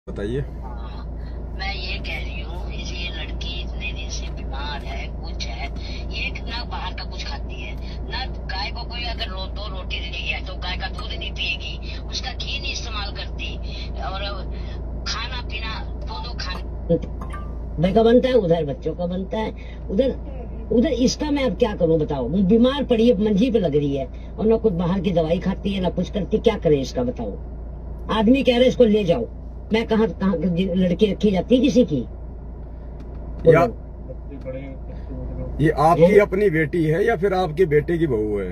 बताइए। हाँ, मैं ये कह रही हूँ ये लड़की इतने दिन से बीमार है, कुछ है, ये ना बाहर का कुछ खाती है, ना गाय को कोई अगर दो रोटी दे दिया तो गाय का दूध नहीं पिएगी, उसका घी नहीं इस्तेमाल करती, और खाना पीना दो खाने का बनता है, उधर बच्चों का बनता है, उधर उधर इसका मैं अब क्या करूं बताओ। वो बीमार पड़ी है, मंजी पे लग रही है, और ना कुछ बाहर की दवाई खाती है ना कुछ करती, क्या करे इसका बताओ। आदमी कह रहे इसको ले जाओ, मैं कहाँ लड़की रखी जाती है किसी की। ये आपकी अपनी बेटी है या फिर आपके बेटे की बहू है?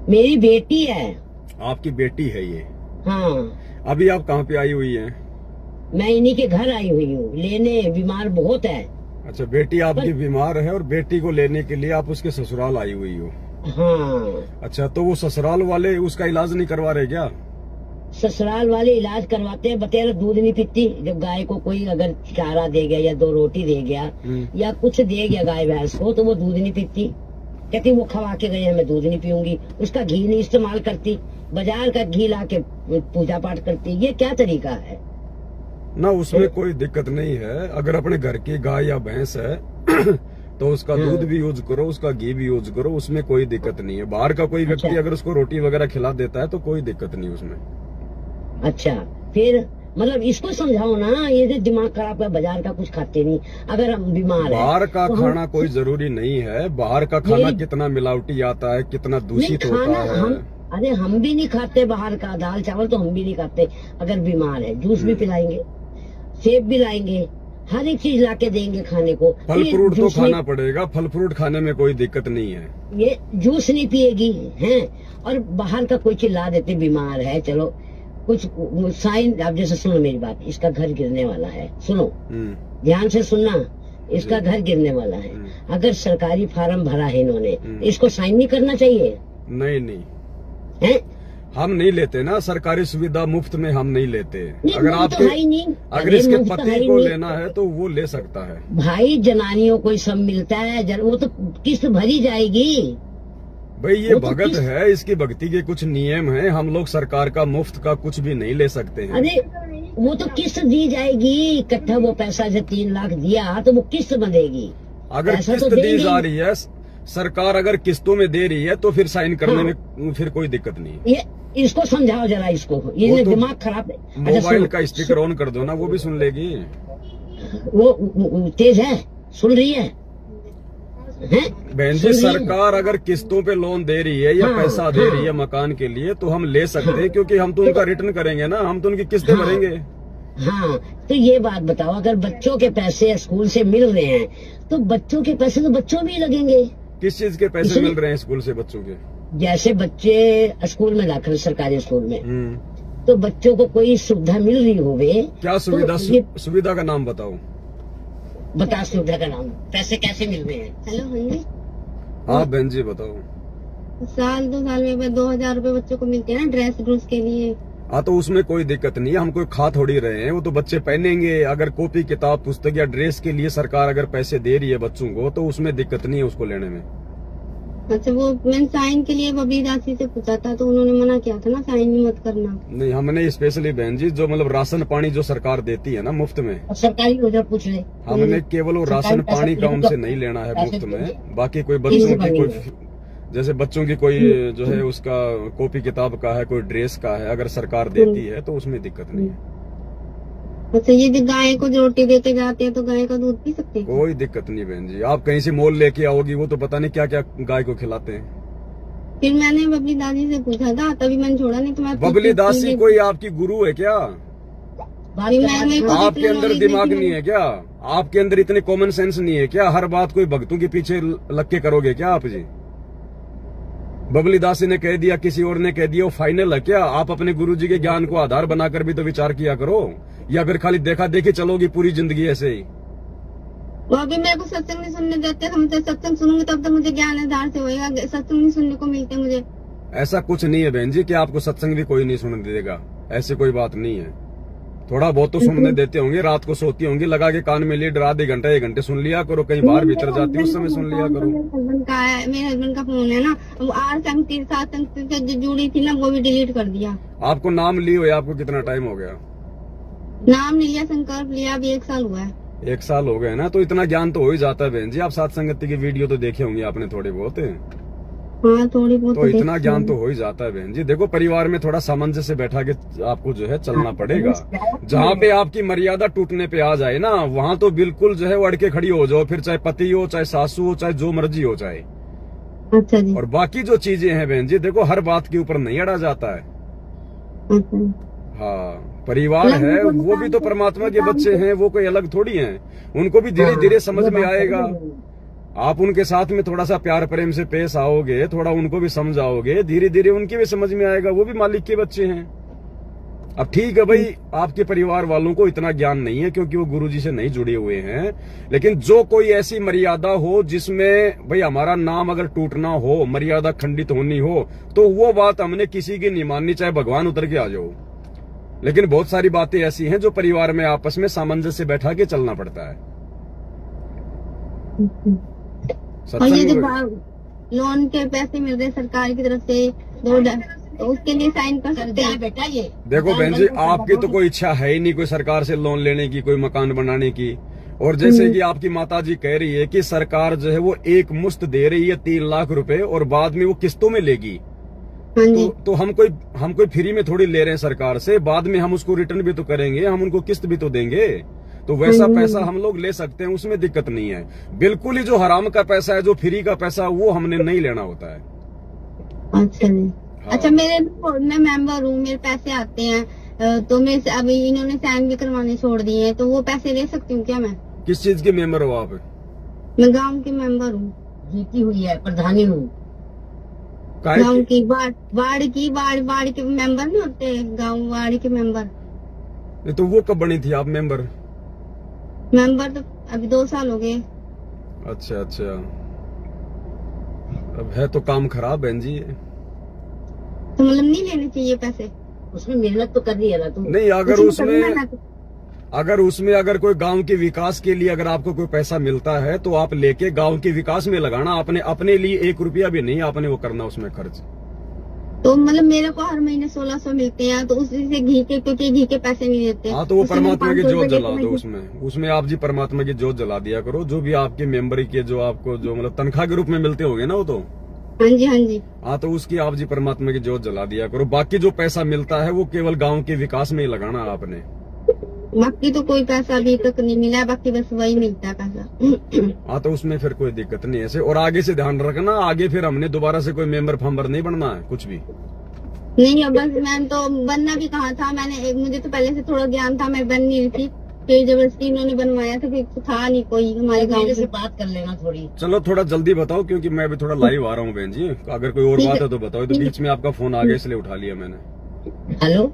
मेरी बेटी है। आपकी बेटी है ये? हाँ। अभी आप कहाँ पे आई हुई हैं? मैं इन्हीं के घर आई हुई हूँ लेने, बीमार बहुत है। अच्छा, बेटी आपकी बीमार है और बेटी को लेने के लिए आप उसके ससुराल आई हुई हो? हाँ। अच्छा, तो वो ससुराल वाले उसका इलाज नहीं करवा रहे क्या? ससुराल वाले इलाज करवाते हैं, बतेरा दूध नहीं पीती। जब गाय को कोई अगर चारा दे गया या 2 रोटी दे गया या कुछ दे गया गाय भैंस को, तो वो दूध नहीं पीती। कहती वो खवा के गए हैं, मैं दूध नहीं पीऊंगी। उसका घी नहीं इस्तेमाल करती, बाजार का घी ला के पूजा पाठ करती। ये क्या तरीका है ना? उसमें कोई दिक्कत नहीं है। अगर अपने घर की गाय या भैंस है तो उसका दूध भी यूज करो, उसका घी भी यूज करो, उसमें कोई दिक्कत नहीं है। बाहर का कोई व्यक्ति अगर उसको रोटी वगैरह खिला देता है तो कोई दिक्कत नहीं उसमें। अच्छा, फिर मतलब इसको समझाओ ना, ये जो दिमाग खराब है, बाजार का कुछ खाते नहीं। अगर हम बीमार है, बाहर का खाना कोई जरूरी नहीं है। बाहर का खाना कितना मिलावटी आता है, कितना दूषित होता है। अरे हम भी नहीं खाते बाहर का, दाल चावल तो हम भी नहीं खाते। अगर बीमार है जूस भी पिलाएंगे, सेब भी लाएंगे, हर एक चीज लाके देंगे खाने को। फल फ्रूट तो खाना पड़ेगा, फल फ्रूट खाने में कोई दिक्कत नहीं है। ये जूस नहीं पिएगी हैं, और बाहर का कोई चिल्ला देते बीमार है, चलो कुछ साइन। आप जैसे सुनो मेरी बात, इसका घर गिरने वाला है, सुनो ध्यान से सुनना। इसका घर गिरने वाला है। अगर सरकारी फार्म भरा है इन्होंने, इसको साइन नहीं करना चाहिए? नहीं है? हम नहीं लेते ना सरकारी सुविधा, मुफ्त में हम नहीं लेते। अगर आपके अगर तो इसके पति को लेना है तो वो ले सकता है। भाई जनानियों को सब मिलता है, वो तो किस्त भरी जाएगी। भाई ये भगत है, इसकी भक्ति के कुछ नियम हैं। हम लोग सरकार का मुफ्त का कुछ भी नहीं ले सकते हैं। अरे वो तो किस्त दी जाएगी इकट्ठा। वो पैसा जो 3 लाख दिया तो वो किस्त बंधेगी। अगर किस्त दी जा रही है, सरकार अगर किस्तों में दे रही है तो फिर साइन करने में फिर कोई दिक्कत नहीं है। ये इसको समझाओ जरा, इसको ये तो दिमाग खराब है। मोबाइल का स्पीकर ऑन कर दो ना, वो भी सुन लेगी। वो तेज है, सुन रही है। बहन जी, सरकार अगर किस्तों पे लोन दे रही है या पैसा दे रही है मकान के लिए तो हम ले सकते हैं, क्योंकि हम तो उनका रिटर्न करेंगे ना, हम तो उनकी किस्तें भरेंगे। हाँ, तो ये बात बताओ, अगर बच्चों के पैसे स्कूल से मिल रहे हैं तो बच्चों के पैसे तो बच्चों में ही लगेंगे। किस चीज के पैसे मिल रहे हैं स्कूल से बच्चों के? जैसे बच्चे स्कूल में दाखिल, सरकारी स्कूल में, तो बच्चों को कोई सुविधा मिल रही होवे। क्या सुविधा? तो सुविधा का नाम बताओ। बता सुविधा का नाम, पैसे कैसे मिल रहे हैं? हेलो हाँ, हाँ बहन जी बताओ। साल 2 साल में 2000 रूपए बच्चों को मिलते हैं ना ड्रेस के लिए। हाँ, तो उसमें कोई दिक्कत नहीं है। हम कोई खा थोड़ी रहे हैं, वो तो बच्चे पहनेंगे। अगर कॉपी किताब पुस्तक या ड्रेस के लिए सरकार अगर पैसे दे रही है बच्चों को तो उसमें दिक्कत नहीं है उसको लेने में। अच्छा, वो मैंने साइन के लिए बबली दासी से पूछा था तो उन्होंने मना किया था ना, साइन भी मत करना। नहीं, हमने स्पेशली बहन जी जो मतलब राशन पानी जो सरकार देती है ना मुफ्त में, सरकारी उधर पूछ ले। हमने केवल वो राशन पानी का उनसे नहीं लेना है मुफ्त में। बाकी कोई बच्चों की कोई, जैसे बच्चों की कोई जो है उसका कॉपी किताब का है, कोई ड्रेस का है, अगर सरकार देती है तो उसमें दिक्कत नहीं है। अच्छा, ये जो गाय को जो रोटी देके जाते हैं तो गाय का दूध पी सकते हैं? कोई दिक्कत नहीं बहन जी। आप कहीं से मोल लेके आओगी, वो तो पता नहीं क्या क्या गाय को खिलाते हैं। फिर मैंने बबली दासी से पूछा था, तभी मैंने छोड़ा नहीं तो मैं। बबली दासी कोई आपकी गुरु है क्या? आपके अंदर दिमाग नहीं है क्या? आपके अंदर इतने कॉमन सेंस नहीं है क्या? हर बात कोई भक्तों के पीछे लग के करोगे क्या आप जी? बबली दासी ने कह दिया, किसी और ने कह दिया, वो फाइनल है क्या? आप अपने गुरुजी के ज्ञान को आधार बनाकर भी तो विचार किया करो, या फिर खाली देखा देखी चलोगी पूरी जिंदगी ऐसे ही? वो अभी मेरे को सत्संग नहीं सुनने देते। हम तो सत्संग सुनूंगे तब तक मुझे ज्ञान आधार से होएगा, सत्संग नहीं सुनने को मिलते मुझे। ऐसा कुछ नहीं है बहन जी कि आपको सत्संग भी कोई नहीं सुनने देगा, ऐसी कोई बात नहीं है। थोड़ा बहुत तो सुनने देते होंगे, रात को सोती होंगी, लगा के कान में लीड आधे घंटे 1 घंटे सुन लिया करो। कहीं बाहर भीतर जाती उस समय सुन लिया करो। मेरे हस्बैंड का फोन है ना, वो 8 संग 7 संग से जो जुड़ी थी ना वो भी डिलीट कर दिया। आपको नाम ली हुई, आपको कितना टाइम हो गया? नाम नहीं लिया, संकल्प लिया, अभी 1 साल हुआ है। 1 साल हो गए ना, तो इतना ज्ञान तो हो ही जाता है बहन जी। आप सात संगति की वीडियो तो देखे होंगे आपने थोड़ी बहुत, हाँ थोड़ी बहुत तो इतना ज्ञान तो हो ही जाता है बहन जी। देखो परिवार में थोड़ा सामंजस्य बैठा के आपको जो है चलना पड़ेगा। जहाँ पे आपकी मर्यादा टूटने पे आ जाए ना, वहाँ तो बिल्कुल जो है वो अड़ के खड़ी हो जाओ, फिर चाहे पति हो, चाहे सासू हो, चाहे जो मर्जी हो जाए। अच्छा जी। और बाकी जो चीजें हैं बहन जी, देखो हर बात के ऊपर नहीं अड़ा जाता है। अच्छा। हाँ, परिवार है वो भी तो परमात्मा के बच्चे हैं, वो कोई अलग थोड़ी हैं। उनको भी धीरे धीरे समझ में आएगा। आप उनके साथ में थोड़ा सा प्यार प्रेम से पेश आओगे, थोड़ा उनको भी समझाओगे, धीरे धीरे उनके भी समझ में आएगा, वो भी मालिक के बच्चे हैं। अब ठीक है भाई, आपके परिवार वालों को इतना ज्ञान नहीं है क्योंकि वो गुरुजी से नहीं जुड़े हुए हैं, लेकिन जो कोई ऐसी मर्यादा हो जिसमें भाई हमारा नाम अगर टूटना हो, मर्यादा खंडित होनी हो, तो वो बात हमने किसी की नहीं माननी, चाहे भगवान उतर के आ जाओ। लेकिन बहुत सारी बातें ऐसी हैं जो परिवार में आपस में सामंजस्य बैठा के चलना पड़ता है। और ये जो लोन के पैसे मिल रहे सरकार की तरफ से तो उसके लिए साइन कर सकते हैं बेटा। ये देखो बहन जी, आपकी तो कोई इच्छा है ही नहीं कोई सरकार से लोन लेने की, कोई मकान बनाने की। और जैसे कि आपकी माताजी कह रही है कि सरकार जो है वो एक मुश्त दे रही है 3 लाख रुपए, और बाद में वो किस्तों में लेगी। तो हम कोई फ्री में थोड़ी ले रहे हैं सरकार से, बाद में हम उसको रिटर्न भी तो करेंगे, हम उनको किस्त भी तो देंगे। तो वैसा पैसा हम लोग ले सकते हैं, उसमें दिक्कत नहीं है। बिल्कुल ही जो हराम का पैसा है, जो फ्री का पैसा, वो हमने नहीं लेना होता है। अच्छा जी। हाँ। अच्छा, मैं मेंबर हूँ, मेरे पैसे आते हैं, तो मैं अभी इन्होंने साइन भी करवाने छोड़ दिए हैं, तो वो पैसे ले सकती हूँ क्या मैं? किस चीज के मेंबर हो आप? मैं गांव की मेंबर हूँ, जीती हुई है, प्रधानी हूँ गांव की। वार्ड के मेंबर नहीं होते, गांव वार्ड के मेंबर। तो वो कब बनी थी आप मेंबर? तो अभी 2 साल हो गए। अच्छा, अब है तो काम खराब बहन जी। तो मतलब नहीं लेने चाहिए पैसे? उसमें मेहनत तो कर रही है ना तुम। नहीं, अगर उसमें अगर कोई गांव के विकास के लिए अगर आपको कोई पैसा मिलता है तो आप लेके गांव के विकास में लगाना। अपने लिए 1 रुपया भी नहीं आपने वो करना उसमें खर्च। तो मतलब मेरे को हर महीने 1600 मिलते हैं, तो उसी से घी के, क्योंकि घी के पैसे नहीं देते। हाँ, तो वो परमात्मा की जोत जला दो उसमें आप जी परमात्मा की जोत जला दिया करो। जो भी आपके मेंबरी के जो आपको जो मतलब तनख्वाह के रूप में मिलते होंगे ना, वो तो हाँ जी। हाँ, तो उसकी आप जी परमात्मा की जोत जला दिया करो। बाकी जो पैसा मिलता है वो केवल गांव के विकास में ही लगाना आपने। बाकी तो कोई पैसा अभी तक नहीं मिला, बाकी बस वही मिलता है पैसा। हाँ, तो उसमें फिर कोई दिक्कत नहीं है ऐसे। और आगे से ध्यान रखना, आगे फिर हमने दोबारा से कोई मेंबर फंबर नहीं बनना है कुछ भी नहीं। अब बस मैं तो बनना भी कहा था, मुझे तो पहले से थोड़ा ज्ञान था, मैं बन नहीं रही थी, फिर जबरदस्ती इन्होंने बनवाया था, फिर था नहीं कोई हमारे गाँव से। बात कर लेना थोड़ी। चलो थोड़ा जल्दी बताओ, क्योंकि मैं भी थोड़ा लाइव आ रहा हूँ बहन जी। अगर कोई और बात है तो बताओ। तो बीच में आपका फोन आ गया इसलिए उठा लिया मैंने। हेलो।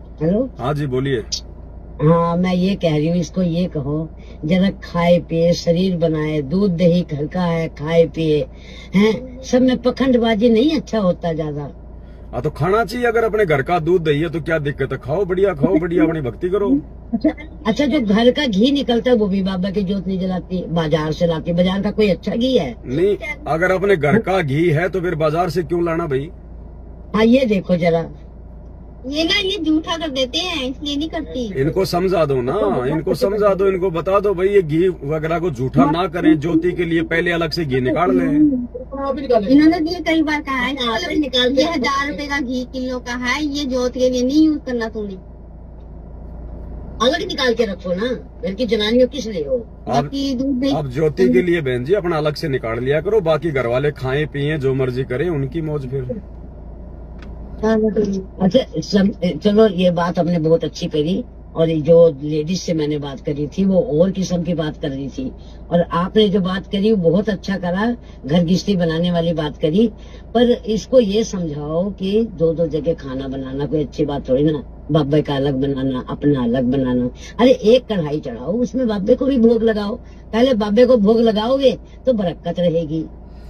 हाँ जी, बोलिए। हाँ, मैं ये कह रही हूँ, इसको ये कहो जरा खाए पिए, शरीर बनाए, दूध दही घर का है, खाए पिए हैं। सब में पखंडबाजी नहीं अच्छा होता ज्यादा। हाँ, तो खाना चाहिए। अगर अपने घर का दूध दही है तो क्या दिक्कत है? खाओ बढ़िया, अपनी भक्ति करो। अच्छा, जो घर का घी निकलता है वो भी बाबा की जोत नहीं जलाती, बाजार से लाती। बाजार का कोई अच्छा घी है? नहीं, अगर अपने घर का घी है तो फिर बाजार से क्यों लाना भाई? हाँ, ये देखो जरा, ये झूठा कर देते हैं, इसलिए नहीं करती। इनको समझा दो ना, इनको बता दो भाई ये घी वगैरह को झूठा ना करें। ज्योति के लिए पहले अलग से घी निकाल लें। इन्होंने भी कई बार कहा है, ये 1000 रुपए का घी किलो का है, ये ज्योति के लिए नहीं यूज करना। तुमने अलग निकाल के रखो ना, घर की जनानियों किस लिए हो? अब ज्योति के लिए बहन जी अपना अलग से निकाल लिया करो। बाकी घर वाले खाएं पिए जो मर्जी करें, उनकी मौज। फिर अच्छा, चलो ये बात हमने बहुत अच्छी करी। और जो लेडीज से मैंने बात करी थी वो और किस्म की बात कर रही थी, और आपने जो बात करी वो बहुत अच्छा करा, घर गिश्ती बनाने वाली बात करी। पर इसको ये समझाओ कि 2-2 जगह खाना बनाना कोई अच्छी बात थोड़ी ना। बाबे का अलग बनाना, अपना अलग बनाना। अरे एक कढ़ाई चढ़ाओ, उसमें बाबे को भी भोग लगाओ। पहले बाबे को भोग लगाओगे तो बरकत रहेगी।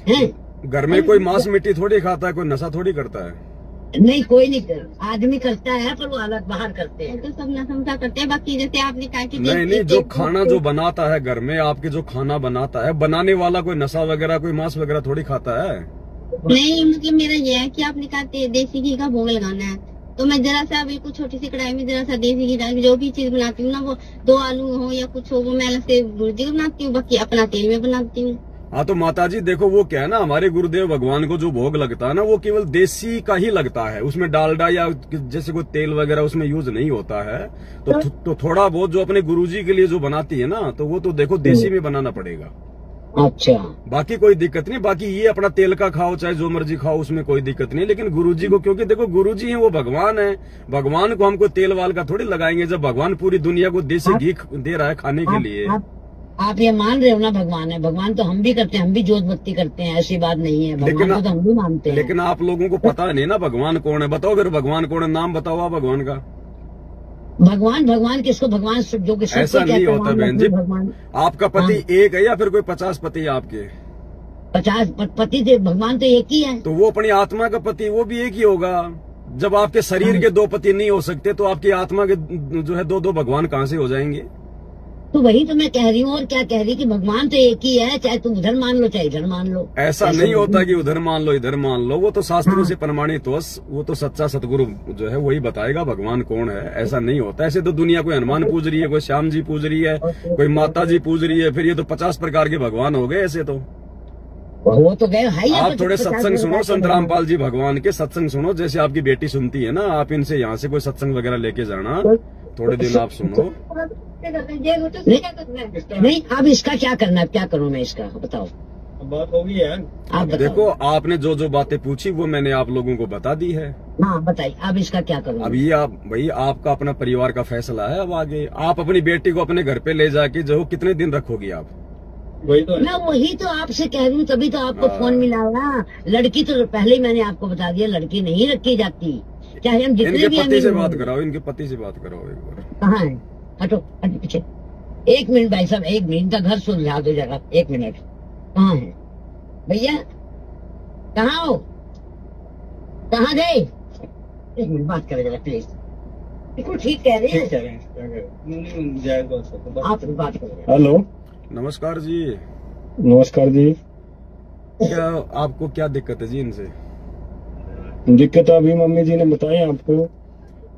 हैं? घर में कोई मांस मिट्टी थोड़ी खाता है, कोई नशा थोड़ी करता है। नहीं, कोई नहीं, आदमी करता है पर वो अलग बाहर करते हैं। तो सब नशा करते हैं। बाकी जैसे आपने कहा कि नहीं, जो खाना जो बनाता है घर में, आपके जो खाना बनाता है, बनाने वाला कोई नशा वगैरह कोई मांस वगैरह थोड़ी खाता है। नहीं, मतलब मेरा ये है कि आपने कहा देसी घी का भोग लगाना है, तो मैं जरा सा बिल्कुल छोटी सी कढ़ाई में जरा सा देसी घी डाल के जो भी चीज बनाती हूँ ना, वो 2 आलू हो या कुछ हो, वो मैं अलग से भुर्जी बनाती हूँ, बाकी अपना तेल में बनाती हूँ। हाँ तो माता जी देखो, वो क्या है ना, हमारे गुरुदेव भगवान को जो भोग लगता है ना, वो केवल देसी का ही लगता है, उसमें डालडा या जैसे कोई तेल वगैरह उसमें यूज नहीं होता है। तो थोड़ा बहुत जो अपने गुरुजी के लिए जो बनाती है ना, तो वो तो देखो देसी में बनाना पड़ेगा। अच्छा, बाकी कोई दिक्कत नहीं, बाकी ये अपना तेल का खाओ चाहे जो मर्जी खाओ, उसमें कोई दिक्कत नहीं। लेकिन गुरुजी को, क्योंकि देखो गुरुजी हैं, वो भगवान है, भगवान को हमको तेल वाल का थोड़ी लगाएंगे, जब भगवान पूरी दुनिया को देसी घी दे रहा है खाने के लिए। आप ये मान रहे हो ना भगवान है, भगवान तो हम भी करते हैं, हम भी जोत बत्ती करते हैं, ऐसी बात नहीं है, भगवान को तो हम भी मानते हैं। लेकिन आप लोगों को पता नहीं ना भगवान कौन है। बताओ फिर भगवान कौन है, नाम बताओ आप भगवान का। भगवान किसको भगवान जो कि ऐसा नहीं होता बहन जी। आपका पति एक है या फिर कोई 50 पति है आपके? 50 पति थे, भगवान तो एक ही है। तो वो अपनी आत्मा का पति, वो भी एक ही होगा। जब आपके शरीर के 2 पति नहीं हो सकते, तो आपकी आत्मा के जो है 2 भगवान कहाँ से हो जाएंगे? तो वही तो मैं कह रही हूँ, और क्या कह रही कि भगवान तो एक ही है, चाहे तुम उधर मान लो चाहे इधर मान लो। ऐसा नहीं होता कि उधर मान लो इधर मान लो, वो तो शास्त्रों से प्रमाणित हो, वो तो सच्चा सतगुरु जो है वही बताएगा भगवान कौन है। ऐसा नहीं होता। ऐसे तो दुनिया कोई हनुमान पूज रही है, कोई श्याम जी पूज रही है, कोई माता जी पूज रही है, फिर ये तो 50 प्रकार के भगवान हो गए ऐसे तो। वो तो गए हाई। आप थोड़े सत्संग सुनो, संत रामपाल जी भगवान के सत्संग सुनो, जैसे आपकी बेटी सुनती है ना, आप इनसे यहाँ से कोई सत्संग वगैरह लेके जाना, थोड़े दिन आप सुनो। नहीं, अब इसका क्या करना है, क्या करूँ मैं इसका, बताओ। बात होगी है, आप बताओ। देखो, आपने जो बातें पूछी वो मैंने आप लोगों को बता दी है। हाँ बताइए, अब इसका क्या करूँ। अब ये आप भाई, आपका अपना परिवार का फैसला है। अब आगे आप अपनी बेटी को अपने घर पे ले जाके जो कितने दिन रखोगी आप? वही तो मैं वही तो आपसे कह रही हूँ, तभी तो आपको फोन मिला ना। लड़की तो पहले ही मैंने आपको बता दिया, लड़की नहीं रखी जाती, चाहे हम जितने भी। इनके पति से बात कराओ, इनके पति से बात कराओ एक बार। कहाँ है? हटो हटो पीछे। 1 मिनट भाई साहब, 1 मिनट का घर सुलझा दो जरा, 1 मिनट। कहाँ है भैया, कहाँ हो, कहाँ गए? 1 मिनट बात करें जरा प्लीज। बिल्कुल ठीक कह रहे हैं, आप बात करें। हेलो, नमस्कार जी। नमस्कार जी। क्या आपको क्या दिक्कत है जी इनसे? दिक्कत अभी मम्मी जी ने बताई आपको,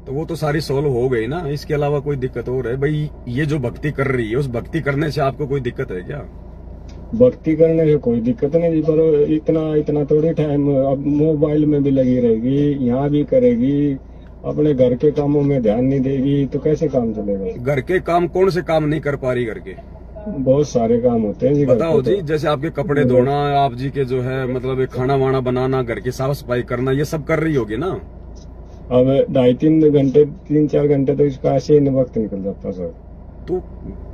तो वो तो सारी सोल्व हो गई ना, इसके अलावा कोई दिक्कत और है? भाई ये जो भक्ति कर रही है, उस भक्ति करने से आपको कोई दिक्कत है क्या? भक्ति करने से कोई दिक्कत नहीं जी, पर इतना थोड़ी टाइम अब मोबाइल में भी लगी रहेगी, यहाँ भी करेगी, अपने घर के कामों में ध्यान नहीं देगी, तो कैसे काम चलेगा? घर के काम कौन से काम नहीं कर पा रही? घर के बहुत सारे काम होते हैं जी। बताओ जी, जैसे आपके कपड़े धोना, आप जी के जो है मतलब खाना वाना बनाना, घर की साफ सफाई करना, ये सब कर रही होगी ना? अब 2.5-3 घंटे 3-4 घंटे तो इसका ऐसे ही वक्त निकल जाता सर। तो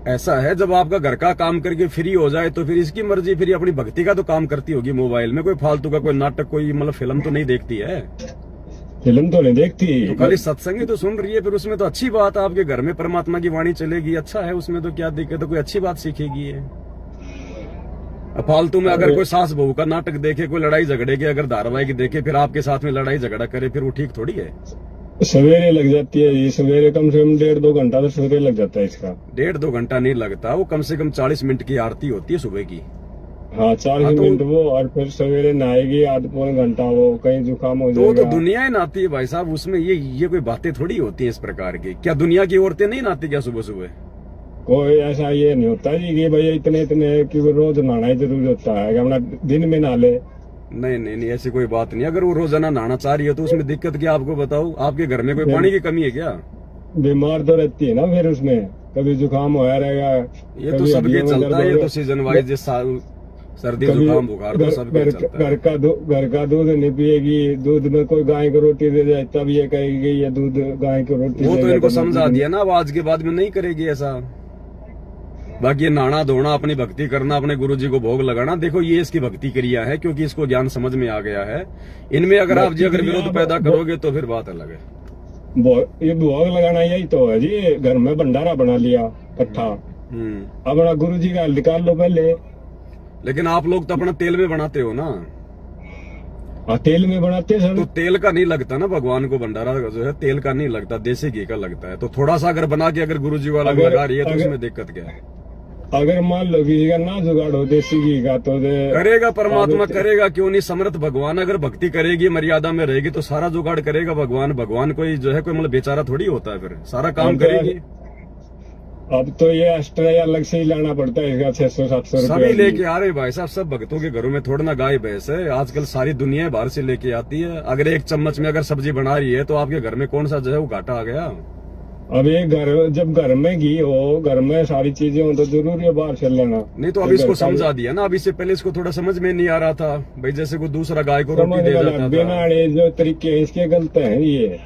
ऐसा है, जब आपका घर का काम करके फ्री हो जाए तो फिर इसकी मर्जी, फिर अपनी भक्ति का तो काम करती होगी मोबाइल में। कोई फालतू का कोई नाटक, कोई मतलब फिल्म तो नहीं देखती है? फिल्म तो नहीं देखती, तो खाली सत्संग ही तो सुन रही है, फिर उसमें तो अच्छी बात है, आपके घर में परमात्मा की वाणी चलेगी, अच्छा है, उसमें तो क्या दिक्कत है, कोई अच्छी बात सीखेगी है। फालतू में अगर कोई सास बहू का नाटक देखे, कोई लड़ाई झगड़े के अगर धारावाहिक देखे, फिर आपके साथ में लड़ाई झगड़ा करे, फिर वो ठीक थोड़ी है। सवेरे लग जाती है ये, सवेरे कम से कम 1.5-2 घंटा तो सवेरे लग जाता है इसका। 1.5-2 घंटा नहीं लगता, वो कम से कम 40 मिनट की आरती होती है सुबह की। हाँ 40 मिनट वो, और फिर सवेरे नहाएगी आधा-पौना घंटा, वो कहीं जुकाम हो जाएगा। तो दुनिया ही नहाती है भाई साहब, उसमें ये कोई बातें थोड़ी होती है इस प्रकार की। क्या दुनिया की औरतें नहीं नहाती क्या सुबह सुबह? कोई ऐसा ये नहीं होता जी कि भैया इतने कि वो रोज नहाना ही जरूरी होता है, अपना दिन में नहा ले। नहीं, ऐसी कोई बात नहीं। अगर वो रोजाना नहाना चाह रही है तो उसमें दिक्कत क्या आपको बताओ? आपके घर में कोई पानी की कमी है क्या? बीमार तो रहती है ना फिर उसमें, कभी जुकाम होया रहेगा। ये तो सबके चलता है, ये तो सीजन वाइज, सर्दी जुकाम बुखार तो सबके चलता है। घर का दूध नहीं पिएगी, दूध में कोई गाय को रोटी दे जाए तब ये कहेगी ये दूध गाय को रोटी। वो तो इनको समझा दिया ना, वो आज के बाद में नहीं करेगी ऐसा। बाकी नहाना धोना, अपनी भक्ति करना, अपने गुरुजी को भोग लगाना, देखो ये इसकी भक्ति क्रिया है, क्योंकि इसको ज्ञान समझ में आ गया है। इनमें अगर आप जी अगर विरोध पैदा करोगे तो फिर बात अलग है। ये भोग लगाना यही तो है जी, घर में भंडारा बना लिया इकट्ठा, अपना गुरुजी का निकाल लो पहले। लेकिन आप लोग तो अपना तेल में बनाते हो ना? हाँ तेल में बनाते सर। तो तेल का नहीं लगता ना भगवान को, भंडारा जो है तेल का नहीं लगता, देसी घी का लगता है। तो थोड़ा सा अगर बना के अगर गुरुजी वाला लगा रही है तो उसमें दिक्कत क्या है? अगर मान लो किसी का ना जुगाड़ हो देसी घी का तो करेगा परमात्मा, करेगा क्यों नहीं। समर्थ भगवान अगर भक्ति करेगी, मर्यादा में रहेगी तो सारा जुगाड़ करेगा भगवान। भगवान कोई जो है कोई मतलब बेचारा थोड़ी होता है, फिर सारा काम करेगी। अब तो ये एक्स्ट्रा अलग से ही लाना पड़ता है इसका 600-700 रुपया। सभी लेके आ रहे भाई साहब, सब भक्तों के घरों में थोड़ा ना गाय भैंस है। आजकल सारी दुनिया बाहर से लेके आती है। अगर एक चम्मच में अगर सब्जी बना रही है तो आपके घर में कौन सा जो है वो घाटा आ गया। अब एक जब घर में घी हो, घर में सारी चीजें हो तो जरूरी है बाहर से लेना। नहीं तो अब इसको समझा दिया ना। अब इससे पहले इसको थोड़ा समझ में नहीं आ रहा था भाई, जैसे कोई दूसरा गाय को रोटी दे जाता बिना जो तरीके हैं इसके गलत है, ये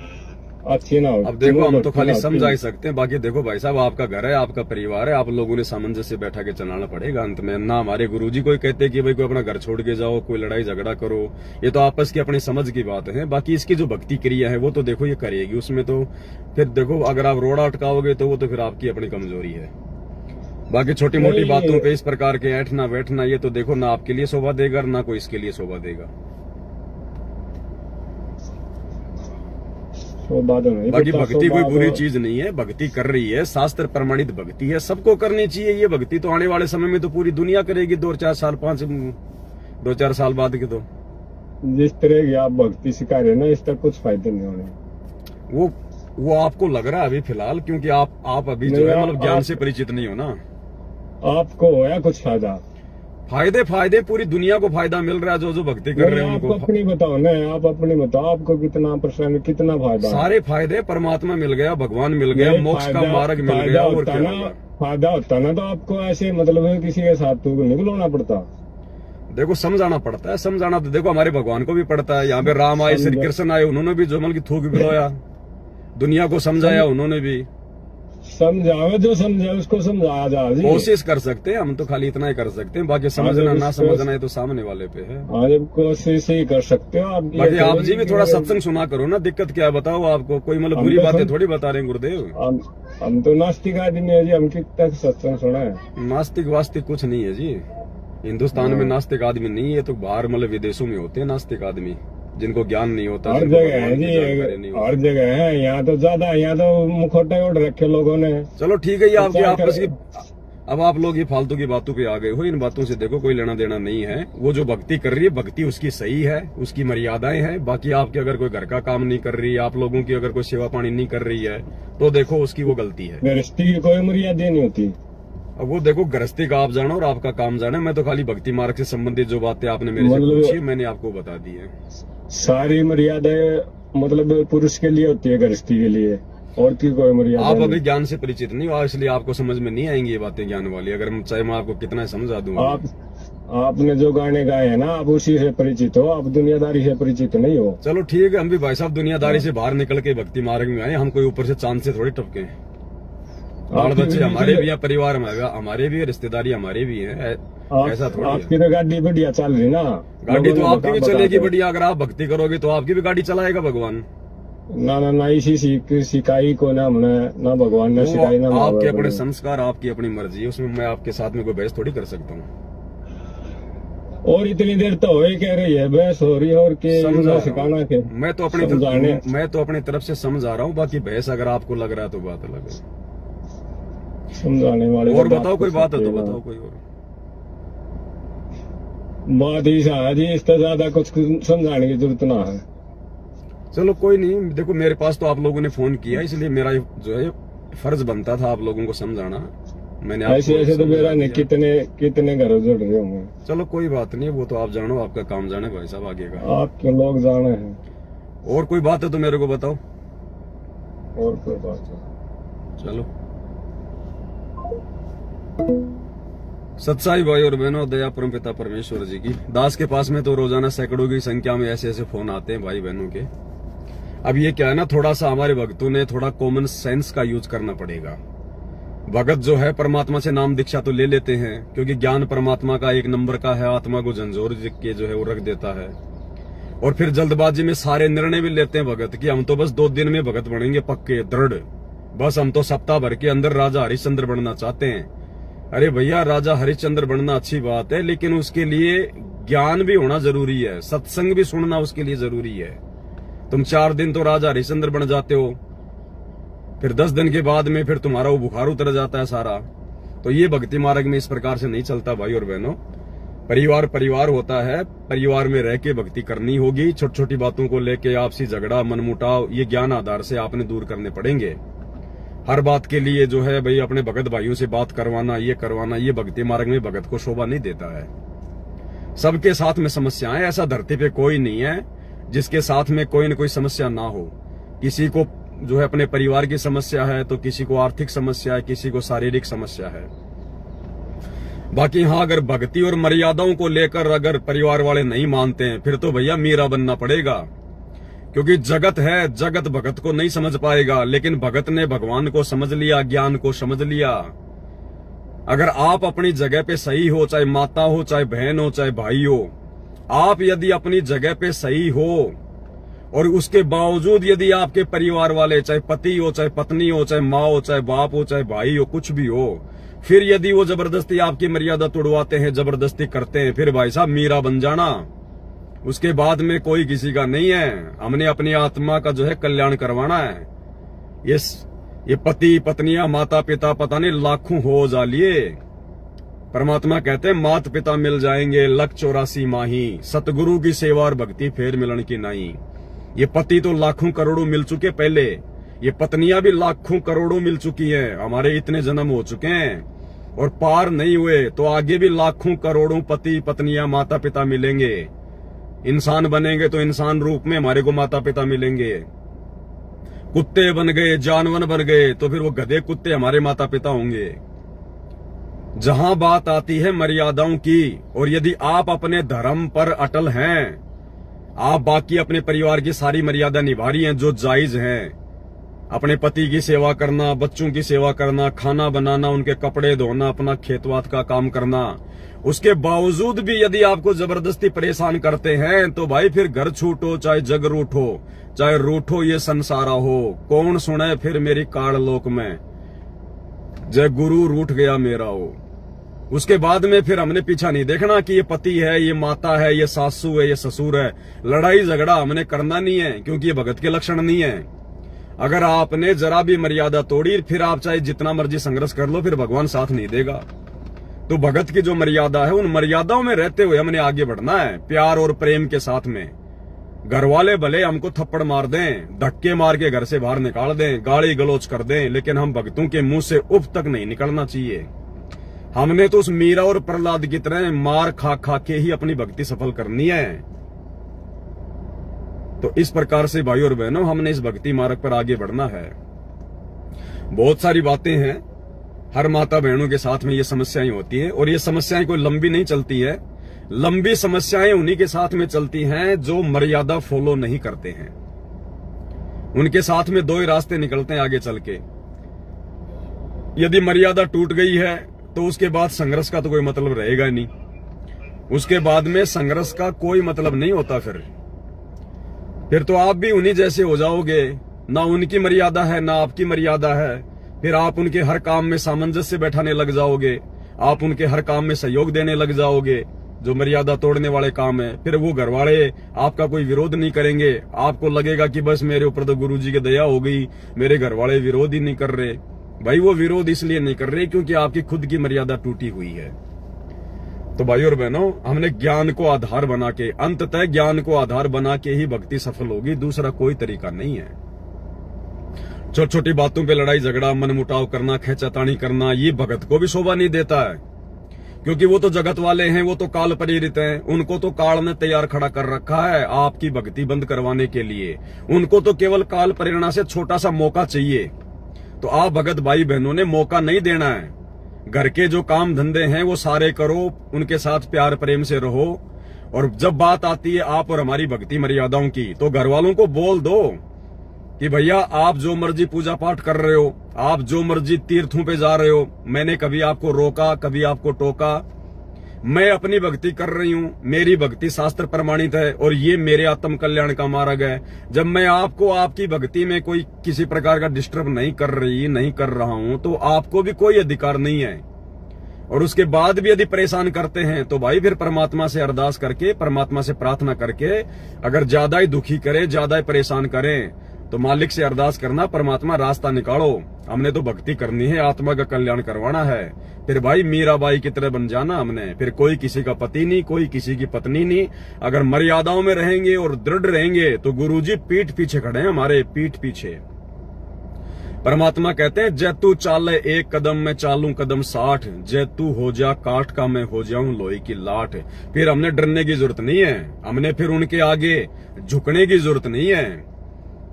अच्छी ना हो। अब देखो हम तो खाली समझा ही सकते हैं, बाकी देखो भाई साहब आपका घर है, आपका परिवार है, आप लोगों ने सामंजस्य से बैठा के चलाना पड़ेगा अंत में। ना हमारे गुरुजी कोई कहते कि भाई कोई अपना घर छोड़ के जाओ, कोई लड़ाई झगड़ा करो, ये तो आपस की अपनी समझ की बात है। बाकी इसकी जो भक्ति क्रिया है वो तो देखो ये करेगी, उसमें तो फिर देखो अगर आप रोड़ा अटकाओगे तो वो तो फिर आपकी अपनी कमजोरी है। बाकी छोटी मोटी बातों पे इस प्रकार के ऐठना बैठना ये तो देखो ना आपके लिए शोभा देगा ना कोई इसके लिए शोभा देगा। बाकी भक्ति कोई बुरी चीज नहीं है, भक्ति कर रही है, शास्त्र प्रमाणित भक्ति है, सबको करनी चाहिए ये भक्ति। तो आने वाले समय में तो पूरी दुनिया करेगी 2-4 साल 2-4 साल बाद की। तो जिस तरह की आप भक्ति सिखा रहे हैं ना, इसका कुछ फायदे नहीं होने। वो आपको लग रहा है अभी फिलहाल, क्योंकि आप अभी जो है मतलब ज्ञान से परिचित नहीं हो ना। आपको होया कुछ फायदे पूरी दुनिया को फायदा मिल रहा है जो भक्ति कर रहे हैं उनको। अपनी बताओ ना, आप अपनी बताओ, आपको कितना % कितना फायदा? सारे फायदे, परमात्मा मिल गया, भगवान मिल गया, मोक्ष का मार्ग मिल गया। और क्या फायदा होता ना तो आपको ऐसे मतलब किसी के साथ तो नहीं बुलाना पड़ता। देखो समझाना पड़ता है, समझाना तो देखो हमारे भगवान को भी पड़ता है। यहाँ पे राम आए, श्री कृष्ण आए, उन्होंने भी जो मतलब की थूक बिलोया, दुनिया को समझाया उन्होंने भी। समझावे जो समझे उसको समझाया जा। कोशिश कर सकते हैं हम तो, खाली इतना ही कर सकते हैं। बाकी समझना ना समझना है तो सामने वाले पे है। कोशिश ही कर सकते हो आप। बाकी आप जी भी थोड़ा सत्संग सुना करो ना, दिक्कत क्या है बताओ आपको। कोई मतलब बुरी बातें थोड़ी बता रहे हैं गुरुदेव। हम तो नास्तिक आदमी है जी, हम कितना सत्संग सुना है। नास्तिक वास्तिक कुछ नहीं है जी, हिंदुस्तान में नास्तिक आदमी नहीं है, तो बाहर मतलब विदेशों में होते हैं नास्तिक आदमी, जिनको ज्ञान नहीं होता। हर जगह है जी, हर जगह है। यहाँ तो ज्यादा, यहाँ तो मुखौटे ओढ़ रखे लोगों ने। चलो ठीक है, ये आपकी आपस की। अब आप लोग ये फालतू की बातों पे आ गए हो, इन बातों से देखो कोई लेना देना नहीं है। वो जो भक्ति कर रही है, भक्ति उसकी सही है, उसकी मर्यादाएं हैं। बाकी आपके अगर कोई घर का काम नहीं कर रही है, आप लोगों की अगर कोई सेवा पानी नहीं कर रही है तो देखो उसकी वो गलती है। गृहस्थी की कोई मर्यादा नहीं होती। अब वो देखो गृहस्थी का आप जानो और आपका काम जाने। मैं तो खाली भक्ति मार्ग से संबंधित जो बातें आपने मेरे से पूछी मैंने आपको बता दी है। सारी मर्यादाएं मतलब पुरुष के लिए होती है, गृहस्थी के लिए, और की कोई मर्यादा। आप अभी ज्ञान से परिचित नहीं हो, इसलिए आपको समझ में नहीं आएंगी ये बातें ज्ञान वाली। अगर चाहे मैं आपको कितना समझा दूं। आपने जो गाने गाए हैं ना, आप उसी से परिचित हो, आप दुनियादारी से परिचित नहीं हो। चलो ठीक है, हम भी भाई साहब दुनियादारी से बाहर निकल के भक्ति मार्ग में आए। हम कोई ऊपर से चांद से थोड़ी टपके हैं। बाल बच्चे हमारे भी है, परिवार हमारे भी है, रिश्तेदारी हमारे भी है, ऐसा थोड़ा। आपकी तो गाड़ी बढ़िया चल रही ना। गाड़ी तो आपकी भी चलेगी बढ़िया, अगर आप भक्ति करोगे तो आपकी भी गाड़ी चलाएगा भगवान। ना इसी सिखाई को ना हमने, ना भगवान ने सिखाई, ना आपके अपने संस्कार, आपकी अपनी मर्जी है, उसमें मैं आपके साथ में कोई बहस थोड़ी कर सकता हूँ। और इतनी देर तो हो ही कह रही है, बहस हो रही है और के सिखाना के। मैं तो अपनी तरफ से समझा रहा हूँ, बाकी बहस अगर आपको लग रहा है तो बात अलग है। समझाने वाले और बताओ कोई बात है तो बताओ कोई और बात ही जी, इससे ज्यादा कुछ समझाने की जरूरत ना है। चलो कोई नहीं, देखो मेरे पास तो आप लोगों ने फोन किया, इसलिए मेरा जो है फर्ज बनता था आप लोगों को समझाना। मैंने ऐसे तो मेरा नहीं, कितने घर जुड़ रहे होंगे। चलो कोई बात नहीं, वो तो आप जानो, आपका काम जाने भाई साहब आगे का, आपके लोग जाने हैं। और कोई बात है तो मेरे को बताओ। और कोई बात है चलो। सत्साई भाई और बहनों, दया परम पिता परमेश्वर जी की। दास के पास में तो रोजाना सैकड़ों की संख्या में ऐसे ऐसे फोन आते हैं भाई बहनों के। अब ये क्या है ना, थोड़ा सा हमारे भक्तों ने थोड़ा कॉमन सेंस का यूज करना पड़ेगा। भगत जो है परमात्मा से नाम दीक्षा तो ले लेते हैं, क्योंकि ज्ञान परमात्मा का 1 नंबर का है, आत्मा को झंझोर के जो है वो रख देता है। और फिर जल्दबाजी में सारे निर्णय भी लेते हैं भगत कि हम तो बस 2 दिन में भगत बनेंगे पक्के दृढ़, बस हम तो सप्ताह भर के अंदर राजा हरिश्चंद्र बनना चाहते हैं। अरे भैया, राजा हरिश्चंद्र बनना अच्छी बात है, लेकिन उसके लिए ज्ञान भी होना जरूरी है, सत्संग भी सुनना उसके लिए जरूरी है। तुम 4 दिन तो राजा हरिश्चंद्र बन जाते हो, फिर 10 दिन के बाद में फिर तुम्हारा वो बुखार उतर जाता है सारा। तो ये भक्ति मार्ग में इस प्रकार से नहीं चलता भाई और बहनों। परिवार परिवार होता है, परिवार में रह के भक्ति करनी होगी। छोटी छोटी बातों को लेके आपसी झगड़ा मनमुटाव ये ज्ञान आधार से आपने दूर करने पड़ेंगे। हर बात के लिए जो है भाई अपने भगत भाइयों से बात करवाना, ये करवाना, ये भक्ति मार्ग में भगत को शोभा नहीं देता है। सबके साथ में समस्याएं, ऐसा धरती पे कोई नहीं है जिसके साथ में कोई न कोई समस्या ना हो। किसी को जो है अपने परिवार की समस्या है, तो किसी को आर्थिक समस्या है, किसी को शारीरिक समस्या है। बाकी हाँ, अगर भक्ति और मर्यादाओं को लेकर अगर परिवार वाले नहीं मानते हैं, फिर तो भैया मीरा बनना पड़ेगा। क्योंकि जगत है, जगत भगत को नहीं समझ पाएगा, लेकिन भगत ने भगवान को समझ लिया, ज्ञान को समझ लिया। अगर आप अपनी जगह पे सही हो, चाहे माता हो, चाहे बहन हो, चाहे भाई हो, आप यदि अपनी जगह पे सही हो और उसके बावजूद यदि आपके परिवार वाले, चाहे पति हो, चाहे पत्नी हो, चाहे माँ हो, चाहे बाप हो, चाहे भाई हो, कुछ भी हो, फिर यदि वो जबरदस्ती आपकी मर्यादा तोड़वाते हैं, जबरदस्ती करते हैं, फिर भाई साहब मीरा बन जाना। उसके बाद में कोई किसी का नहीं है। हमने अपनी आत्मा का जो है कल्याण करवाना है। ये पति पत्नियां माता पिता पता नहीं लाखों हो जा लिए। परमात्मा कहते हैं माता पिता मिल जाएंगे 184 माही, सतगुरु की सेवा और भक्ति फेर मिलन की नहीं। ये पति तो लाखों करोड़ों मिल चुके पहले, ये पत्नियां भी लाखों करोड़ों मिल चुकी हैं। हमारे इतने जन्म हो चुके हैं और पार नहीं हुए, तो आगे भी लाखों करोड़ों पति पत्नियां माता पिता मिलेंगे। इंसान बनेंगे तो इंसान रूप में हमारे को माता पिता मिलेंगे। कुत्ते बन गए, जानवर बन गए, तो फिर वो गधे कुत्ते हमारे माता पिता होंगे। जहां बात आती है मर्यादाओं की, और यदि आप अपने धर्म पर अटल हैं, आप बाकी अपने परिवार की सारी मर्यादा निभा रही हैं जो जायज हैं, अपने पति की सेवा करना, बच्चों की सेवा करना, खाना बनाना, उनके कपड़े धोना, अपना खेतवात का काम करना, उसके बावजूद भी यदि आपको जबरदस्ती परेशान करते हैं, तो भाई फिर घर छूटो, चाहे जग रूठो, चाहे रूठो ये संसारा हो, कौन सुने फिर मेरी काल लोक में, जय गुरु रूठ गया मेरा हो। उसके बाद में फिर हमने पीछा नहीं देखना कि ये पति है, ये माता है, ये सासू है, ये ससुर है। लड़ाई झगड़ा हमने करना नहीं है, क्योंकि ये भगत के लक्षण नहीं है। अगर आपने जरा भी मर्यादा तोड़ी, फिर आप चाहे जितना मर्जी संघर्ष कर लो, फिर भगवान साथ नहीं देगा। तो भगत की जो मर्यादा है, उन मर्यादाओं में रहते हुए हमने आगे बढ़ना है, प्यार और प्रेम के साथ में। घर वाले भले हमको थप्पड़ मार दें, धक्के मार के घर से बाहर निकाल दें, गाली गलौज कर दें, लेकिन हम भक्तों के मुंह से उफ तक नहीं निकलना चाहिए। हमने तो उस मीरा और प्रहलाद की तरह मार खा खा के ही अपनी भक्ति सफल करनी है। तो इस प्रकार से भाई और बहनों, हमने इस भक्ति मार्ग पर आगे बढ़ना है। बहुत सारी बातें हैं, हर माता बहनों के साथ में ये समस्याएं होती हैं, और ये समस्याएं कोई लंबी नहीं चलती है। लंबी समस्याएं उन्हीं के साथ में चलती हैं जो मर्यादा फॉलो नहीं करते हैं। उनके साथ में दो ही रास्ते निकलते हैं आगे चल के। यदि मर्यादा टूट गई है तो उसके बाद संघर्ष का तो कोई मतलब रहेगा नहीं। उसके बाद में संघर्ष का कोई मतलब नहीं होता। फिर तो आप भी उन्हीं जैसे हो जाओगे। ना उनकी मर्यादा है, ना आपकी मर्यादा है। फिर आप उनके हर काम में सामंजस्य बैठाने लग जाओगे, आप उनके हर काम में सहयोग देने लग जाओगे जो मर्यादा तोड़ने वाले काम है। फिर वो घर वाले आपका कोई विरोध नहीं करेंगे। आपको लगेगा कि बस मेरे ऊपर तो गुरु जी की दया हो गई, मेरे घर वाले विरोध ही नहीं कर रहे। भाई वो विरोध इसलिए नहीं कर रहे क्योंकि आपकी खुद की मर्यादा टूटी हुई है। तो भाई और बहनों, हमने ज्ञान को आधार बना के, अंततः ज्ञान को आधार बना के ही भक्ति सफल होगी, दूसरा कोई तरीका नहीं है। छोटी छोटी बातों पे लड़ाई झगड़ा, मनमुटाव करना, खेचातानी करना, ये भगत को भी शोभा नहीं देता है। क्योंकि वो तो जगत वाले हैं, वो तो काल प्रेरित हैं। उनको तो काल ने तैयार खड़ा कर रखा है आपकी भक्ति बंद करवाने के लिए। उनको तो केवल काल प्रेरणा से छोटा सा मौका चाहिए। तो आप भगत भाई बहनों ने मौका नहीं देना है। घर के जो काम धंधे हैं वो सारे करो, उनके साथ प्यार प्रेम से रहो। और जब बात आती है आप और हमारी भक्ति मर्यादाओं की, तो घर वालों को बोल दो कि भैया आप जो मर्जी पूजा पाठ कर रहे हो, आप जो मर्जी तीर्थों पे जा रहे हो, मैंने कभी आपको रोका, कभी आपको टोका। मैं अपनी भक्ति कर रही हूं, मेरी भक्ति शास्त्र प्रमाणित है और ये मेरे आत्म कल्याण का मार्ग है। जब मैं आपको आपकी भक्ति में कोई किसी प्रकार का डिस्टर्ब नहीं कर रहा हूं, तो आपको भी कोई अधिकार नहीं है। और उसके बाद भी यदि परेशान करते हैं तो भाई फिर परमात्मा से अरदास करके, परमात्मा से प्रार्थना करके, अगर ज्यादा ही दुखी करे, ज्यादा ही परेशान करें, तो मालिक से अरदास करना, परमात्मा रास्ता निकालो, हमने तो भक्ति करनी है, आत्मा का कल्याण करवाना है। फिर भाई मीराबाई की तरह बन जाना हमने, फिर कोई किसी का पति नहीं, कोई किसी की पत्नी नहीं। अगर मर्यादाओं में रहेंगे और दृढ़ रहेंगे तो गुरुजी पीठ पीछे खड़े हैं हमारे, पीठ पीछे। परमात्मा कहते हैं, जय तू चाले एक कदम मैं चालूं कदम 60, जय तू हो जा काठ का मैं हो जाऊं लोहे की लाठ। फिर हमने डरने की जरूरत नहीं है, हमने फिर उनके आगे झुकने की जरूरत नहीं है।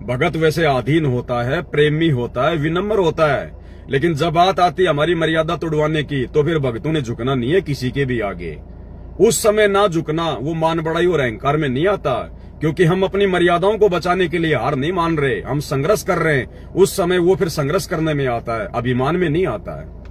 भगत वैसे अधीन होता है, प्रेमी होता है, विनम्र होता है, लेकिन जब बात आती है हमारी मर्यादा तोड़वाने की तो फिर भक्तों ने झुकना नहीं है किसी के भी आगे। उस समय ना झुकना वो मान बड़ाई और अहंकार में नहीं आता, क्योंकि हम अपनी मर्यादाओं को बचाने के लिए हार नहीं मान रहे, हम संघर्ष कर रहे हैं। उस समय वो फिर संघर्ष करने में आता है, अभिमान में नहीं आता है।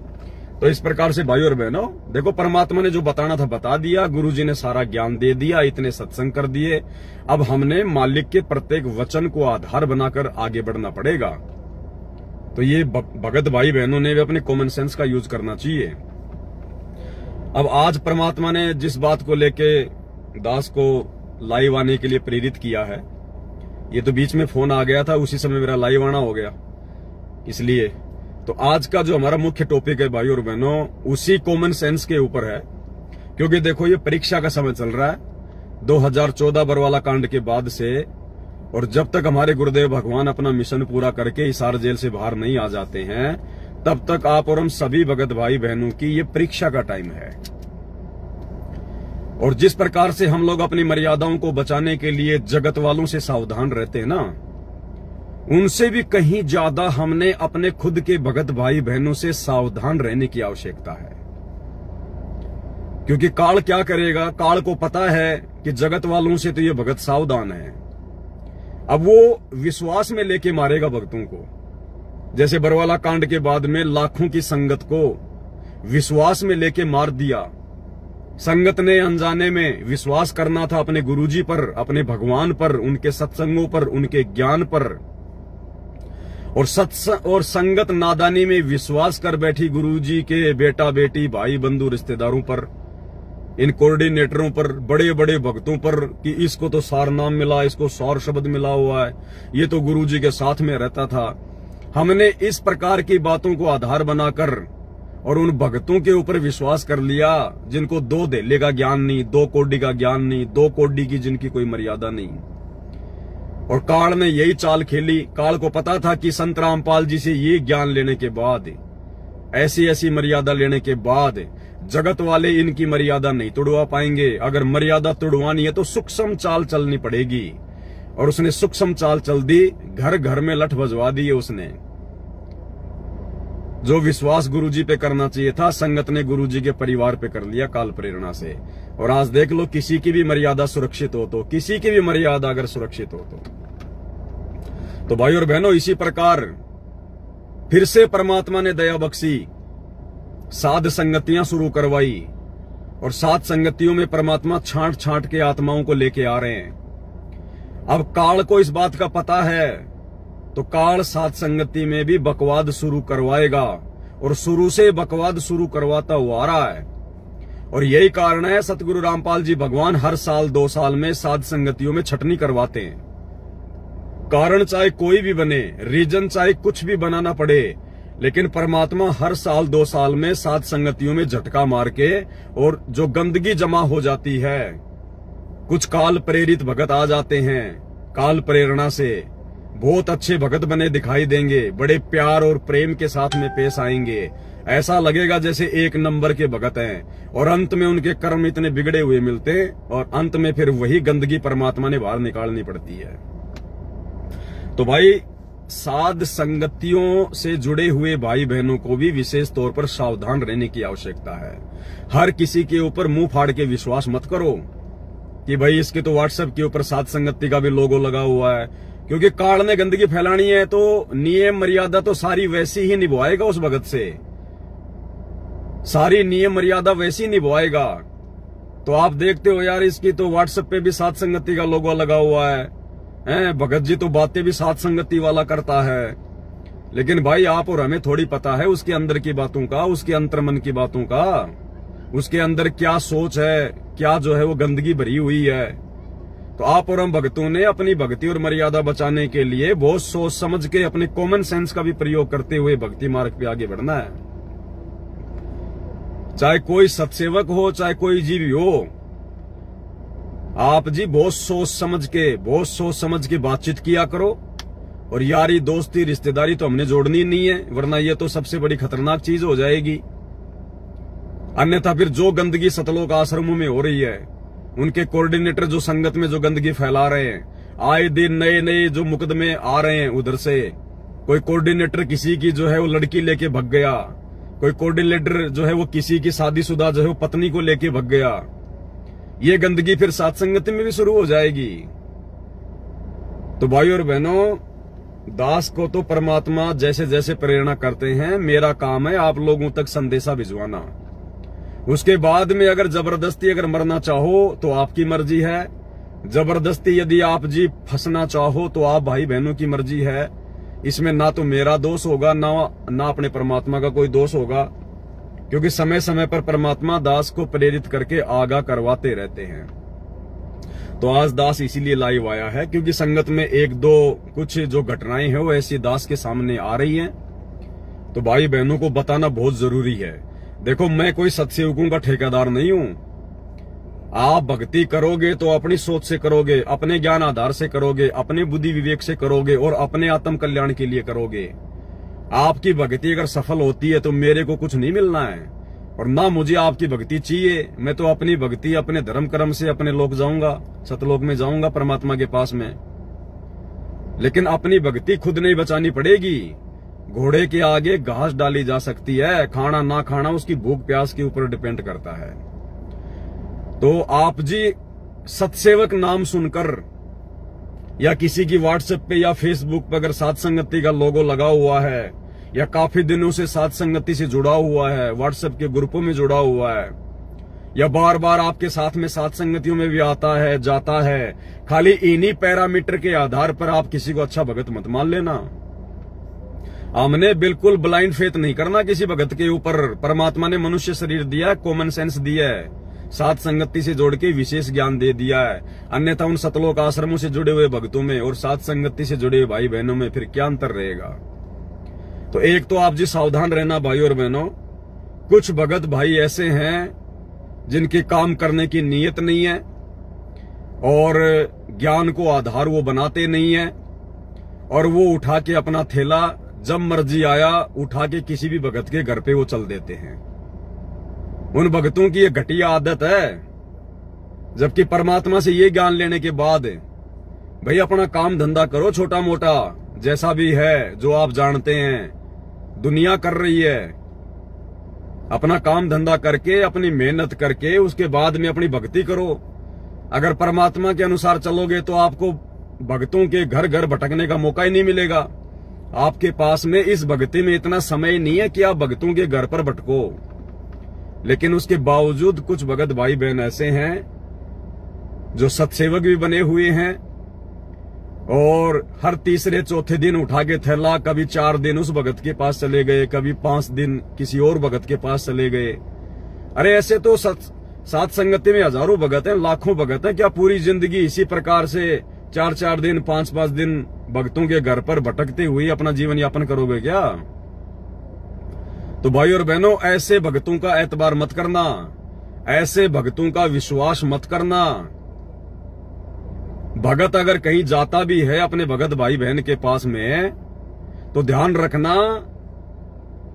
तो इस प्रकार से भाई और बहनों, देखो परमात्मा ने जो बताना था बता दिया, गुरुजी ने सारा ज्ञान दे दिया, इतने सत्संग कर दिए। अब हमने मालिक के प्रत्येक वचन को आधार बनाकर आगे बढ़ना पड़ेगा। तो ये भगत भाई बहनों ने भी अपने कॉमन सेंस का यूज करना चाहिए। अब आज परमात्मा ने जिस बात को लेके दास को लाइव आने के लिए प्रेरित किया है, ये तो बीच में फोन आ गया था, उसी समय मेरा लाइव आना हो गया। इसलिए तो आज का जो हमारा मुख्य टॉपिक है भाई और बहनों, उसी कॉमन सेंस के ऊपर है। क्योंकि देखो ये परीक्षा का समय चल रहा है 2014 बरवाला कांड के बाद से, और जब तक हमारे गुरुदेव भगवान अपना मिशन पूरा करके हिसार जेल से बाहर नहीं आ जाते हैं, तब तक आप और हम सभी भगत भाई बहनों की ये परीक्षा का टाइम है। और जिस प्रकार से हम लोग अपनी मर्यादाओं को बचाने के लिए जगत वालों से सावधान रहते हैं ना, उनसे भी कहीं ज्यादा हमने अपने खुद के भगत भाई बहनों से सावधान रहने की आवश्यकता है। क्योंकि काल क्या करेगा, काल को पता है कि जगत वालों से तो ये भगत सावधान है। अब वो विश्वास में लेके मारेगा भक्तों को। जैसे बरवाला कांड के बाद में लाखों की संगत को विश्वास में लेके मार दिया। संगत ने अनजाने में विश्वास करना था अपने गुरुजी पर, अपने भगवान पर, उनके सत्संगों पर, उनके ज्ञान पर, और संगत नादानी में विश्वास कर बैठी गुरुजी के बेटा बेटी भाई बंधु रिश्तेदारों पर, इन कोऑर्डिनेटरों पर, बड़े बड़े भक्तों पर कि इसको तो सार नाम मिला, इसको सार शब्द मिला हुआ है, ये तो गुरुजी के साथ में रहता था। हमने इस प्रकार की बातों को आधार बनाकर और उन भक्तों के ऊपर विश्वास कर लिया जिनको 2 धेले का ज्ञान नहीं, 2 कोडी का ज्ञान नहीं, 2 कोडी की जिनकी कोई मर्यादा नहीं। और काल ने यही चाल खेली। काल को पता था कि संत रामपाल जी से ये ज्ञान लेने के बाद, ऐसी ऐसी मर्यादा लेने के बाद जगत वाले इनकी मर्यादा नहीं तोड़वा पाएंगे। अगर मर्यादा तोड़वानी है तो सूक्ष्म चाल चलनी पड़ेगी। और उसने सूक्ष्म चाल चल दी, घर घर में लठ बजवा दी है उसने। जो विश्वास गुरुजी पे करना चाहिए था, संगत ने गुरुजी के परिवार पे कर लिया काल प्रेरणा से। और आज देख लो, किसी की भी मर्यादा सुरक्षित हो तो, किसी की भी मर्यादा अगर सुरक्षित हो तो भाई और बहनों, इसी प्रकार फिर से परमात्मा ने दया बख्शी, साध संगतियां शुरू करवाई। और साध संगतियों में परमात्मा छांट छांट के आत्माओं को लेके आ रहे हैं। अब काल को इस बात का पता है तो काल साध संगति में भी बकवाद शुरू करवाएगा, और शुरू से बकवाद शुरू करवाता हुआ आ रहा है। और यही कारण है सतगुरु रामपाल जी भगवान हर साल 2 साल में साध संगतियों में छटनी करवाते हैं। कारण चाहे कोई भी बने, रीजन चाहे कुछ भी बनाना पड़े, लेकिन परमात्मा हर साल 2 साल में साध संगतियों में झटका मार के, और जो गंदगी जमा हो जाती है, कुछ काल प्रेरित भगत आ जाते हैं, काल प्रेरणा से बहुत अच्छे भगत बने दिखाई देंगे, बड़े प्यार और प्रेम के साथ में पेश आएंगे। ऐसा लगेगा जैसे 1 नंबर के भगत हैं, और अंत में उनके कर्म इतने बिगड़े हुए मिलते हैं, और अंत में फिर वही गंदगी परमात्मा ने बाहर निकालनी पड़ती है। तो भाई, साध संगतियों से जुड़े हुए भाई बहनों को भी विशेष तौर पर सावधान रहने की आवश्यकता है। हर किसी के ऊपर मुंह फाड़ के विश्वास मत करो कि भाई इसके तो व्हाट्सएप के ऊपर साध संगति का भी लोगो लगा हुआ है। क्योंकि काल ने गंदगी फैलानी है तो नियम मर्यादा तो सारी वैसी ही निभाएगा उस भगत से, सारी नियम मर्यादा वैसी निभाएगा। तो आप देखते हो यार, इसकी तो व्हाट्सएप पे भी साध संगति का लोगो लगा हुआ है, भगत जी तो बातें भी साध संगति वाला करता है। लेकिन भाई आप और हमें थोड़ी पता है उसके अंदर की बातों का, उसके अंतर्मन की बातों का, उसके अंदर क्या सोच है, क्या जो है वो गंदगी भरी हुई है। तो आप और हम भक्तों ने अपनी भक्ति और मर्यादा बचाने के लिए बहुत सोच समझ के अपने कॉमन सेंस का भी प्रयोग करते हुए भक्ति मार्ग पे आगे बढ़ना है। चाहे कोई सत्सेवक हो, चाहे कोई जीवी हो, आप जी बहुत सोच समझ के बातचीत किया करो। और यारी दोस्ती रिश्तेदारी तो हमने जोड़नी नहीं है, वरना ये तो सबसे बड़ी खतरनाक चीज हो जाएगी। अन्यथा फिर जो गंदगी सतलोक आश्रमों में हो रही है, उनके कोऑर्डिनेटर जो संगत में जो गंदगी फैला रहे हैं, आए दिन नए नए जो मुकदमे आ रहे हैं उधर से, कोई कोऑर्डिनेटर किसी की जो है वो लड़की लेके भग गया, कोई कोऑर्डिनेटर जो है वो किसी की शादीशुदा जो है वो पत्नी को लेके भग गया, ये गंदगी फिर साथ संगत में भी शुरू हो जाएगी। तो भाइयों और बहनों, दास को तो परमात्मा जैसे जैसे प्रेरणा करते हैं, मेरा काम है आप लोगों तक संदेशा भिजवाना। उसके बाद में अगर जबरदस्ती अगर मरना चाहो तो आपकी मर्जी है, जबरदस्ती यदि आप जी फंसना चाहो तो आप भाई बहनों की मर्जी है। इसमें ना तो मेरा दोष होगा, ना अपने परमात्मा का कोई दोष होगा, क्योंकि समय समय पर परमात्मा दास को प्रेरित करके आगाह करवाते रहते हैं। तो आज दास इसीलिए लाइव आया है क्योंकि संगत में एक दो कुछ जो घटनाएं हैं वो ऐसी दास के सामने आ रही हैं, तो भाई बहनों को बताना बहुत जरूरी है। देखो, मैं कोई सत्सेवकों का ठेकेदार नहीं हूं। आप भक्ति करोगे तो अपनी सोच से करोगे, अपने ज्ञान आधार से करोगे, अपने बुद्धि विवेक से करोगे और अपने आत्म कल्याण के लिए करोगे। आपकी भक्ति अगर सफल होती है तो मेरे को कुछ नहीं मिलना है और ना मुझे आपकी भक्ति चाहिए। मैं तो अपनी भक्ति अपने धर्म कर्म से अपने लोक जाऊंगा, सतलोक में जाऊंगा परमात्मा के पास में। लेकिन अपनी भक्ति खुद नहीं बचानी पड़ेगी। घोड़े के आगे घास डाली जा सकती है, खाना ना खाना उसकी भूख प्यास के ऊपर डिपेंड करता है। तो आप जी सत्सेवक नाम सुनकर या किसी की व्हाट्सएप पे या फेसबुक पे अगर साथ संगति का लोगो लगा हुआ है या काफी दिनों से साथ संगति से जुड़ा हुआ है, व्हाट्सएप के ग्रुपों में जुड़ा हुआ है या बार बार आपके साथ में साथ संगतियों में भी आता है जाता है, खाली इन्हीं पैरामीटर के आधार पर आप किसी को अच्छा भगत मत मान लेना। हमने बिल्कुल ब्लाइंड फेथ नहीं करना किसी भगत के ऊपर। परमात्मा ने मनुष्य शरीर दिया है, कॉमन सेंस दिया है, साथ संगति से जोड़ के विशेष ज्ञान दे दिया है। अन्यथा उन सतलोक आश्रमों से जुड़े हुए भक्तों में और साथ संगति से जुड़े हुए भाई बहनों में फिर क्या अंतर रहेगा। तो एक तो आप जी सावधान रहना भाई और बहनों, कुछ भगत भाई ऐसे हैं जिनके काम करने की नीयत नहीं है और ज्ञान को आधार वो बनाते नहीं है और वो उठा के अपना थैला जब मर्जी आया उठा के किसी भी भगत के घर पे वो चल देते हैं। उन भगतों की ये घटिया आदत है। जबकि परमात्मा से ये ज्ञान लेने के बाद भाई अपना काम धंधा करो, छोटा मोटा जैसा भी है जो आप जानते हैं दुनिया कर रही है, अपना काम धंधा करके अपनी मेहनत करके उसके बाद में अपनी भक्ति करो। अगर परमात्मा के अनुसार चलोगे तो आपको भक्तों के घर घर भटकने का मौका ही नहीं मिलेगा। आपके पास में इस भक्ति में इतना समय नहीं है कि आप भक्तों के घर पर भटको। लेकिन उसके बावजूद कुछ भगत भाई बहन ऐसे हैं जो सत्सेवक भी बने हुए हैं और हर तीसरे चौथे दिन उठा के थैला कभी 4 दिन उस भगत के पास चले गए, कभी 5 दिन किसी और भगत के पास चले गए। अरे ऐसे तो साथ संगति में हजारों भगत हैं, लाखों भगत हैं। क्या पूरी जिंदगी इसी प्रकार से 4-4 दिन 5-5 दिन भक्तों के घर पर भटकते हुए अपना जीवन यापन करोगे क्या? तो भाई और बहनों, ऐसे भक्तों का एतबार मत करना, ऐसे भक्तों का विश्वास मत करना। भगत अगर कहीं जाता भी है अपने भगत भाई बहन के पास में तो ध्यान रखना,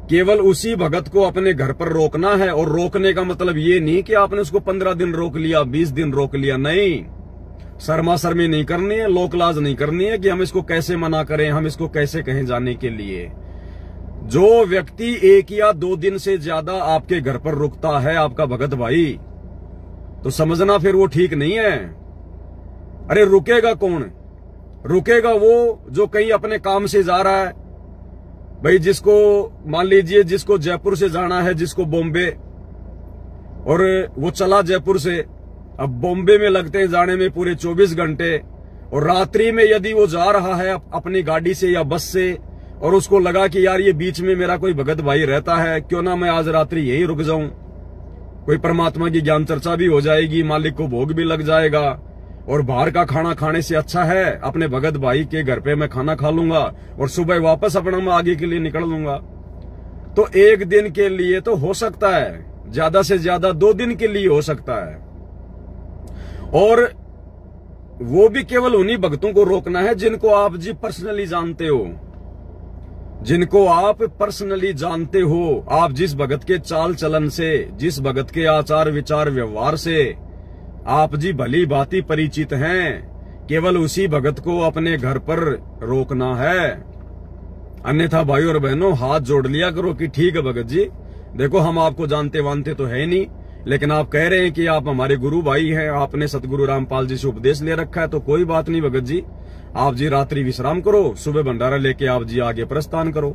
केवल उसी भगत को अपने घर पर रोकना है। और रोकने का मतलब ये नहीं कि आपने उसको 15 दिन रोक लिया, 20 दिन रोक लिया, नहीं। शर्मा शर्मी नहीं करनी है, लोकलाज नहीं करनी है कि हम इसको कैसे मना करें, हम इसको कैसे कहें जाने के लिए। जो व्यक्ति 1 या 2 दिन से ज्यादा आपके घर पर रुकता है आपका भगत भाई, तो समझना फिर वो ठीक नहीं है। अरे रुकेगा कौन? रुकेगा वो जो कहीं अपने काम से जा रहा है। भाई जिसको मान लीजिए जिसको जयपुर से जाना है, जिसको बॉम्बे, और वो चला जयपुर से, अब बॉम्बे में लगते हैं जाने में पूरे 24 घंटे, और रात्रि में यदि वो जा रहा है अपनी गाड़ी से या बस से और उसको लगा कि यार ये बीच में मेरा कोई भगत भाई रहता है, क्यों ना मैं आज रात्रि यहीं रुक जाऊं, कोई परमात्मा की ज्ञान चर्चा भी हो जाएगी, मालिक को भोग भी लग जाएगा और बाहर का खाना खाने से अच्छा है अपने भगत भाई के घर पे मैं खाना खा लूंगा और सुबह वापस अपना मैं आगे के लिए निकल लूंगा। तो एक दिन के लिए तो हो सकता है, ज्यादा से ज्यादा 2 दिन के लिए हो सकता है, और वो भी केवल उन्हीं भक्तों को रोकना है जिनको आप जी पर्सनली जानते हो, जिनको आप पर्सनली जानते हो। आप जिस भगत के चाल चलन से, जिस भगत के आचार विचार व्यवहार से आप जी भली भांति परिचित हैं, केवल उसी भगत को अपने घर पर रोकना है। अन्यथा भाई और बहनों हाथ जोड़ लिया करो कि ठीक है भगत जी, देखो हम आपको जानते वानते तो है नहीं, लेकिन आप कह रहे हैं कि आप हमारे गुरु भाई हैं, आपने सतगुरु रामपाल जी से उपदेश ले रखा है, तो कोई बात नहीं भगत जी, आप जी रात्रि विश्राम करो, सुबह भंडारा लेके आप जी आगे प्रस्थान करो।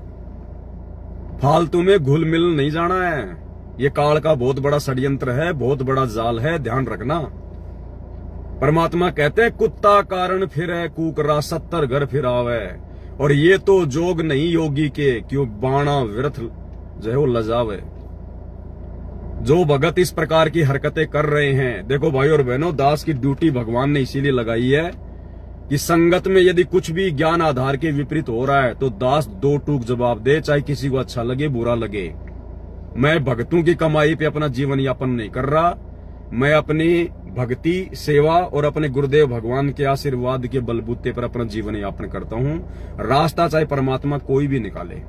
फालतू में घुल मिल नहीं जाना है। ये काल का बहुत बड़ा षड्यंत्र है, बहुत बड़ा जाल है, ध्यान रखना। परमात्मा कहते हैं कुत्ता कारण फिरे कुकरा 70 घर फिरावे, और ये तो जोग नहीं योगी के क्यों बाणा व्यर्थ जो है वो लजावे। जो भगत इस प्रकार की हरकतें कर रहे हैं, देखो भाई और बहनों, दास की ड्यूटी भगवान ने इसीलिए लगाई है कि संगत में यदि कुछ भी ज्ञान आधार के विपरीत हो रहा है तो दास 2 टूक जवाब दे, चाहे किसी को अच्छा लगे बुरा लगे। मैं भक्तों की कमाई पे अपना जीवन यापन नहीं कर रहा, मैं अपनी भक्ति सेवा और अपने गुरुदेव भगवान के आशीर्वाद के बलबूते पर अपना जीवन यापन करता हूं। रास्ता चाहे परमात्मा कोई भी निकाले,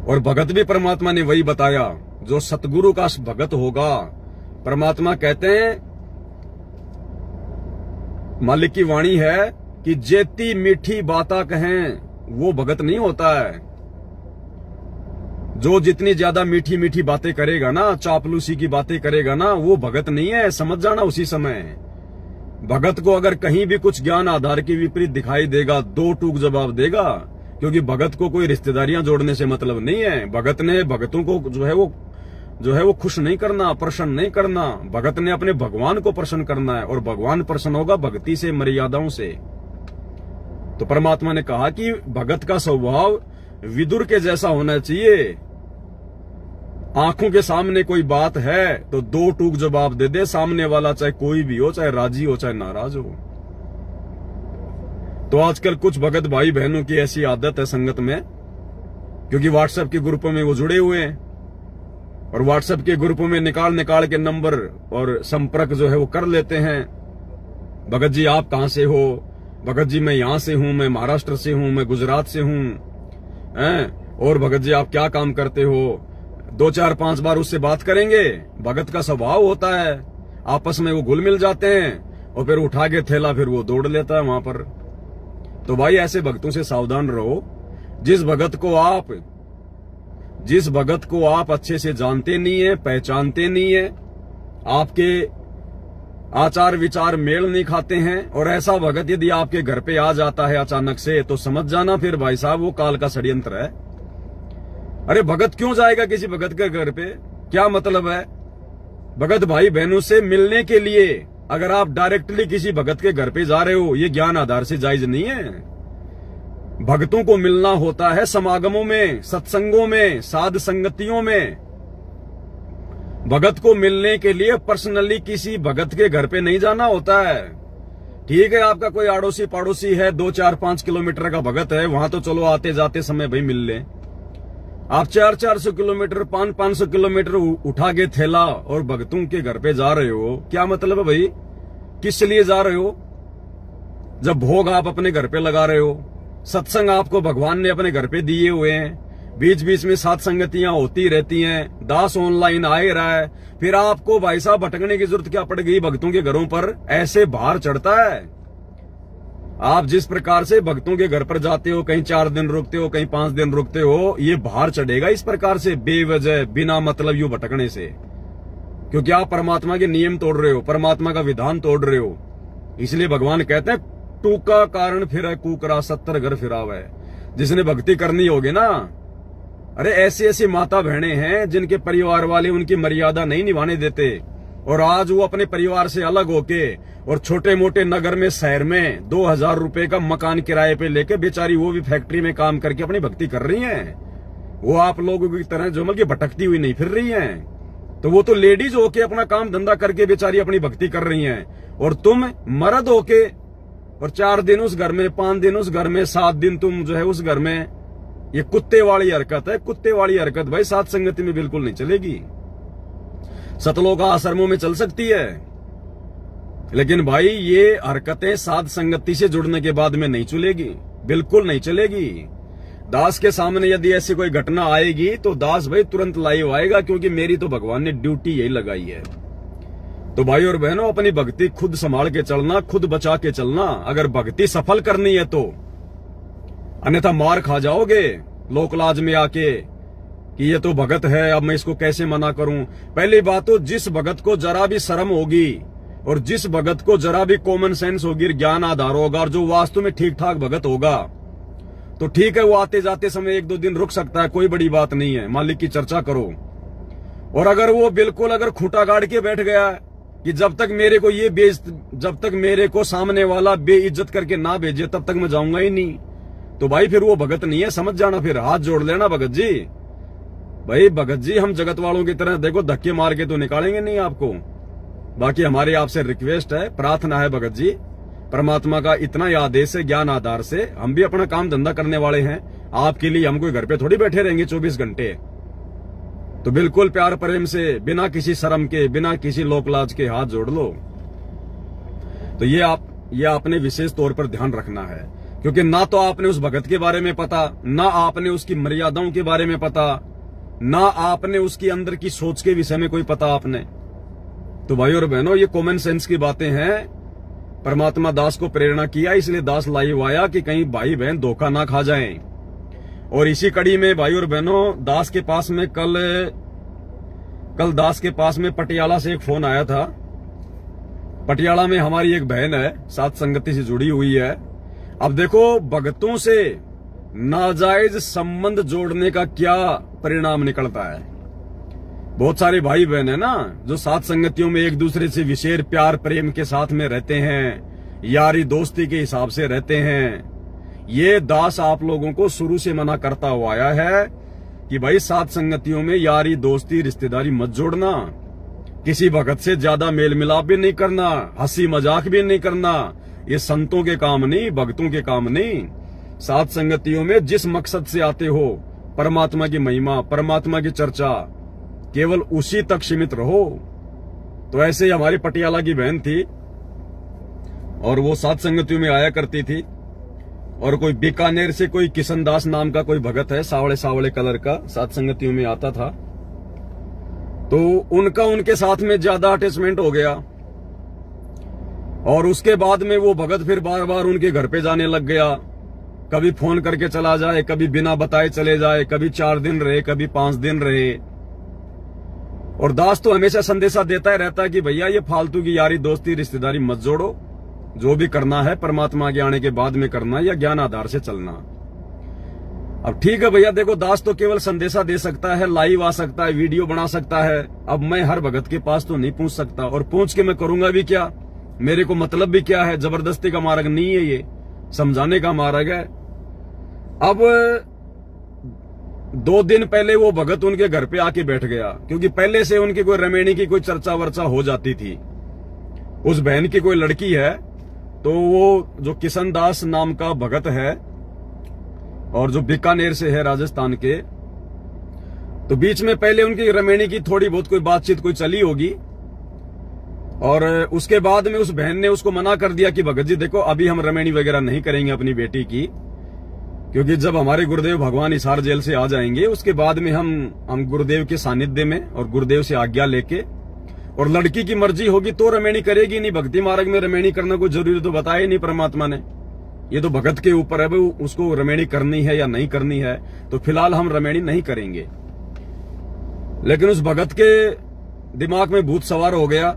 और भगत भी परमात्मा ने वही बताया जो सतगुरु का भगत होगा। परमात्मा कहते हैं, मालिक की वाणी है कि जेती मीठी बाता कहें वो भगत नहीं होता है। जो जितनी ज्यादा मीठी मीठी बातें करेगा ना, चापलूसी की बातें करेगा ना, वो भगत नहीं है, समझ जाना उसी समय। भगत को अगर कहीं भी कुछ ज्ञान आधार के विपरीत दिखाई देगा, 2 टूक जवाब देगा, क्योंकि भगत को कोई रिश्तेदारियां जोड़ने से मतलब नहीं है। भगत ने भगतों को जो है वो खुश नहीं करना, प्रसन्न नहीं करना। भगत ने अपने भगवान को प्रसन्न करना है, और भगवान प्रसन्न होगा भक्ति से, मर्यादाओं से। तो परमात्मा ने कहा कि भगत का स्वभाव विदुर के जैसा होना चाहिए। आंखों के सामने कोई बात है तो 2 टूक जवाब दे दे, सामने वाला चाहे कोई भी हो, चाहे राजी हो चाहे नाराज हो। तो आजकल कुछ भगत भाई बहनों की ऐसी आदत है संगत में, क्योंकि व्हाट्सएप के ग्रुपों में वो जुड़े हुए हैं, और व्हाट्सएप के ग्रुपों में निकाल के नंबर और संपर्क जो है वो कर लेते हैं। भगत जी आप कहां से हो? भगत जी मैं यहां से हूं, मैं महाराष्ट्र से हूं, मैं गुजरात से हूं, और भगत जी आप क्या काम करते हो? 2 4 5 बार उससे बात करेंगे। भगत का स्वभाव होता है, आपस में वो घुल मिल जाते हैं, और फिर उठा के थैला फिर वो दौड़ लेता है वहां पर। तो भाई ऐसे भक्तों से सावधान रहो। जिस भगत को आप अच्छे से जानते नहीं है, पहचानते नहीं है, आपके आचार विचार मेल नहीं खाते हैं, और ऐसा भगत यदि आपके घर पे आ जाता है अचानक से, तो समझ जाना फिर भाई साहब वो काल का षड्यंत्र है। अरे भगत क्यों जाएगा किसी भगत के घर पे? क्या मतलब है? भगत भाई बहनों से मिलने के लिए अगर आप डायरेक्टली किसी भगत के घर पे जा रहे हो, ये ज्ञान आधार से जायज नहीं है। भक्तों को मिलना होता है समागमों में, सत्संगों में, साध संगतियों में। भगत को मिलने के लिए पर्सनली किसी भगत के घर पे नहीं जाना होता है। ठीक है, आपका कोई आड़ोसी पड़ोसी है, 2 4 5 किलोमीटर का भगत है, वहां तो चलो आते जाते समय भाई मिल लें। आप 400 किलोमीटर 500 किलोमीटर उठा के थैला और भगतों के घर पे जा रहे हो, क्या मतलब है भाई? किस लिए जा रहे हो? जब भोग आप अपने घर पे लगा रहे हो, सत्संग आपको भगवान ने अपने घर पे दिए हुए हैं, बीच बीच में साथ संगतियां होती रहती हैं, दास ऑनलाइन आ ही रहा है, फिर आपको भाई साहब भटकने की जरूरत क्या पड़ गई भक्तों के घरों पर? ऐसे भार चढ़ता है। आप जिस प्रकार से भक्तों के घर पर जाते हो, कहीं 4 दिन रुकते हो, कहीं 5 दिन रुकते हो, ये भार चढ़ेगा इस प्रकार से बेवजह बिना मतलब यूं भटकने से, क्योंकि आप परमात्मा के नियम तोड़ रहे हो, परमात्मा का विधान तोड़ रहे हो। इसलिए भगवान कहते हैं टूका कारण फिर कुकरा 70 घर फिरावे। जिसने भक्ति करनी होगी ना, अरे ऐसी ऐसी माता बहनें हैं जिनके परिवार वाले उनकी मर्यादा नहीं निभाने देते, और आज वो अपने परिवार से अलग होके और छोटे मोटे नगर में, शहर में 2000 रुपए का मकान किराए पे लेके बेचारी वो भी फैक्ट्री में काम करके अपनी भक्ति कर रही हैं। वो आप लोगों की तरह जो मतलब भटकती हुई नहीं फिर रही हैं। तो वो तो लेडीज होके अपना काम धंधा करके बेचारी अपनी भक्ति कर रही हैं, और तुम मर्द होके और 4 दिन उस घर में, 5 दिन उस घर में, 7 दिन तुम जो है उस घर में। ये कुत्ते वाली हरकत है, कुत्ते वाली हरकत भाई सात संगति में बिल्कुल नहीं चलेगी। सतलोक आश्रमों में चल सकती है, लेकिन भाई ये हरकतें साध संगति से जुड़ने के बाद में नहीं चलेगी, बिल्कुल नहीं चलेगी। दास के सामने यदि ऐसी कोई घटना आएगी तो दास भाई तुरंत लाइव आएगा, क्योंकि मेरी तो भगवान ने ड्यूटी यही लगाई है। तो भाई और बहनों, अपनी भक्ति खुद संभाल के चलना, खुद बचा के चलना, अगर भक्ति सफल करनी है तो, अन्यथा मार खा जाओगे लोकलाज में आके कि ये तो भगत है, अब मैं इसको कैसे मना करूं। पहली बात तो जिस भगत को जरा भी शर्म होगी और जिस भगत को जरा भी कॉमन सेंस होगी, ज्ञान आधार होगा, और जो वास्तव में ठीक ठाक भगत होगा, तो ठीक है वो आते जाते समय 1-2 दिन रुक सकता है, कोई बड़ी बात नहीं है, मालिक की चर्चा करो। और अगर वो बिल्कुल अगर खूंटा गाड़ के बैठ गया कि जब तक मेरे को ये जब तक मेरे को सामने वाला बेइज्जत करके ना भेजे तब तक मैं जाऊंगा ही नहीं, तो भाई फिर वो भगत नहीं है, समझ जाना। फिर हाथ जोड़ लेना भगत जी। भाई भगत जी, हम जगत वालों की तरह देखो धक्के मार के तो निकालेंगे नहीं आपको। बाकी हमारी आपसे रिक्वेस्ट है, प्रार्थना है भगत जी, परमात्मा का इतना ही आदेश है, ज्ञान आधार से हम भी अपना काम धंधा करने वाले हैं, आपके लिए हम कोई घर पे थोड़ी बैठे रहेंगे 24 घंटे। तो बिल्कुल प्यार प्रेम से, बिना किसी शर्म के, बिना किसी लोकलाज के हाथ जोड़ लो। तो ये आपने विशेष तौर पर ध्यान रखना है, क्योंकि ना तो आपने उस भगत के बारे में पता, ना आपने उसकी मर्यादाओं के बारे में पता, ना आपने उसकी अंदर की सोच के विषय में कोई पता आपने। तो भाई और बहनों, ये कॉमन सेंस की बातें हैं। परमात्मा दास को प्रेरणा किया, इसलिए दास लाइव आया कि कहीं भाई बहन धोखा ना खा जाएं। और इसी कड़ी में भाई और बहनों, दास के पास में कल दास के पास में पटियाला से एक फोन आया था। पटियाला में हमारी एक बहन है, साथ संगति से जुड़ी हुई है। अब देखो, भगतों से नाजायज संबंध जोड़ने का क्या परिणाम निकलता है। बहुत सारे भाई बहन है ना, जो साथ संगतियों में एक दूसरे से विशेष प्यार प्रेम के साथ में रहते हैं, यारी दोस्ती के हिसाब से रहते हैं। ये दास आप लोगों को शुरू से मना करता हुआ आया है कि भाई साथ संगतियों में यारी दोस्ती रिश्तेदारी मत जोड़ना, किसी भगत से ज्यादा मेल मिलाप भी नहीं करना, हंसी मजाक भी नहीं करना। ये संतों के काम नहीं, भक्तों के काम नहीं। साथ संगतियों में जिस मकसद से आते हो, परमात्मा की महिमा, परमात्मा की चर्चा, केवल उसी तक सीमित रहो। तो ऐसे ही हमारी पटियाला की बहन थी और वो साथ संगतियों में आया करती थी, और कोई बीकानेर से कोई किशन दास नाम का कोई भगत है, सावले सावले कलर का, साथ संगतियों में आता था। तो उनका उनके साथ में ज्यादा अटैचमेंट हो गया, और उसके बाद में वो भगत फिर बार बार उनके घर पे जाने लग गया। कभी फोन करके चला जाए, कभी बिना बताए चले जाए, कभी 4 दिन रहे, कभी 5 दिन रहे। और दास तो हमेशा संदेशा देता ही रहता है कि भैया ये फालतू की यारी दोस्ती रिश्तेदारी मत जोड़ो, जो भी करना है परमात्मा के आने के बाद में करना, या ज्ञान आधार से चलना। अब ठीक है भैया, देखो दास तो केवल संदेशा दे सकता है, लाइव आ सकता है, वीडियो बना सकता है। अब मैं हर भगत के पास तो नहीं पहुंच सकता, और पहुंच के मैं करूंगा भी क्या, मेरे को मतलब भी क्या है। जबरदस्ती का मार्ग नहीं है, ये समझाने का मार्ग है। अब 2 दिन पहले वो भगत उनके घर पे आके बैठ गया, क्योंकि पहले से उनकी कोई रमेणी की कोई चर्चा वर्चा हो जाती थी। उस बहन की कोई लड़की है, तो वो जो किशन दास नाम का भगत है और जो बीकानेर से है राजस्थान के, तो बीच में पहले उनकी रमेणी की थोड़ी बहुत कोई बातचीत कोई चली होगी, और उसके बाद में उस बहन ने उसको मना कर दिया कि भगत जी देखो, अभी हम रमेणी वगैरह नहीं करेंगे अपनी बेटी की, क्योंकि जब हमारे गुरुदेव भगवान हिसार जेल से आ जाएंगे उसके बाद में हम गुरुदेव के सानिध्य में और गुरुदेव से आज्ञा लेके, और लड़की की मर्जी होगी तो रमेणी करेगी, नहीं भक्ति मार्ग में रमेणी करना कोई जरूरी तो बताया नहीं परमात्मा ने। ये तो भगत के ऊपर है, वो उसको रमेणी करनी है या नहीं करनी है। तो फिलहाल हम रमेणी नहीं करेंगे। लेकिन उस भगत के दिमाग में भूत सवार हो गया,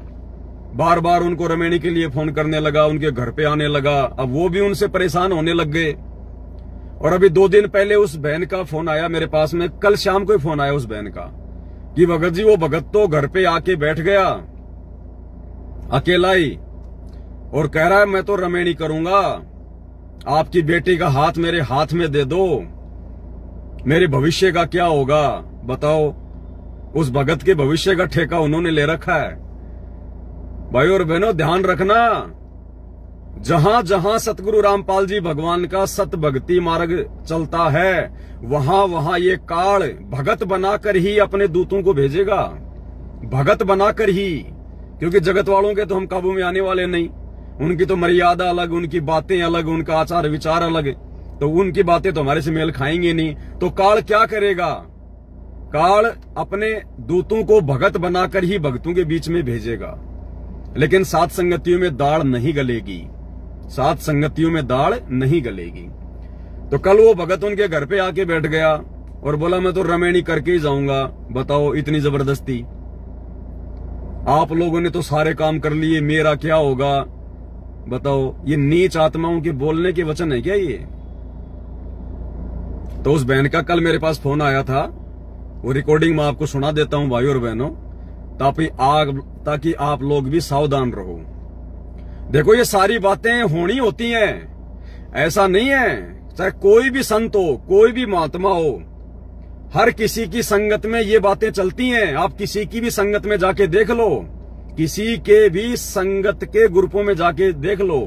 बार बार उनको रमेणी के लिए फोन करने लगा, उनके घर पे आने लगा। अब वो भी उनसे परेशान होने लग गए। और अभी 2 दिन पहले उस बहन का फोन आया मेरे पास में, कल शाम को फोन आया उस बहन का कि भगत जी वो भगत तो घर पे आके बैठ गया अकेला ही, और कह रहा है मैं तो रमेणी करूंगा, आपकी बेटी का हाथ मेरे हाथ में दे दो, मेरे भविष्य का क्या होगा बताओ। उस भगत के भविष्य का ठेका उन्होंने ले रखा है। भाई और बहनों, ध्यान रखना, जहां जहां सतगुरु रामपाल जी भगवान का सत भक्ति मार्ग चलता है, वहां वहां ये काल भगत बनाकर ही अपने दूतों को भेजेगा, भगत बनाकर ही। क्योंकि जगत वालों के तो हम काबू में आने वाले नहीं, उनकी तो मर्यादा अलग, उनकी बातें अलग, उनका आचार विचार अलग, तो उनकी बातें तो हमारे से मेल खाएंगे नहीं। तो काल क्या करेगा? काल अपने दूतों को भगत बनाकर ही भक्तों के बीच में भेजेगा। लेकिन सात संगतियों में दाढ़ नहीं गलेगी, सात संगतियों में दाढ़ नहीं गलेगी। तो कल वो भगत उनके घर पे आके बैठ गया और बोला मैं तो रमेणी करके ही जाऊंगा। बताओ, इतनी जबरदस्ती। आप लोगों ने तो सारे काम कर लिए, मेरा क्या होगा? बताओ, ये नीच आत्माओं के बोलने के वचन है क्या ये? तो उस बहन का कल मेरे पास फोन आया था, वो रिकॉर्डिंग मैं आपको सुना देता हूं भाई और बहनों, ताकि आप लोग भी सावधान रहो। देखो, ये सारी बातें होनी होती हैं, ऐसा नहीं है। चाहे कोई भी संत हो, कोई भी महात्मा हो, हर किसी की संगत में ये बातें चलती हैं। आप किसी की भी संगत में जाके देख लो, किसी के भी संगत के ग्रुपों में जाके देख लो,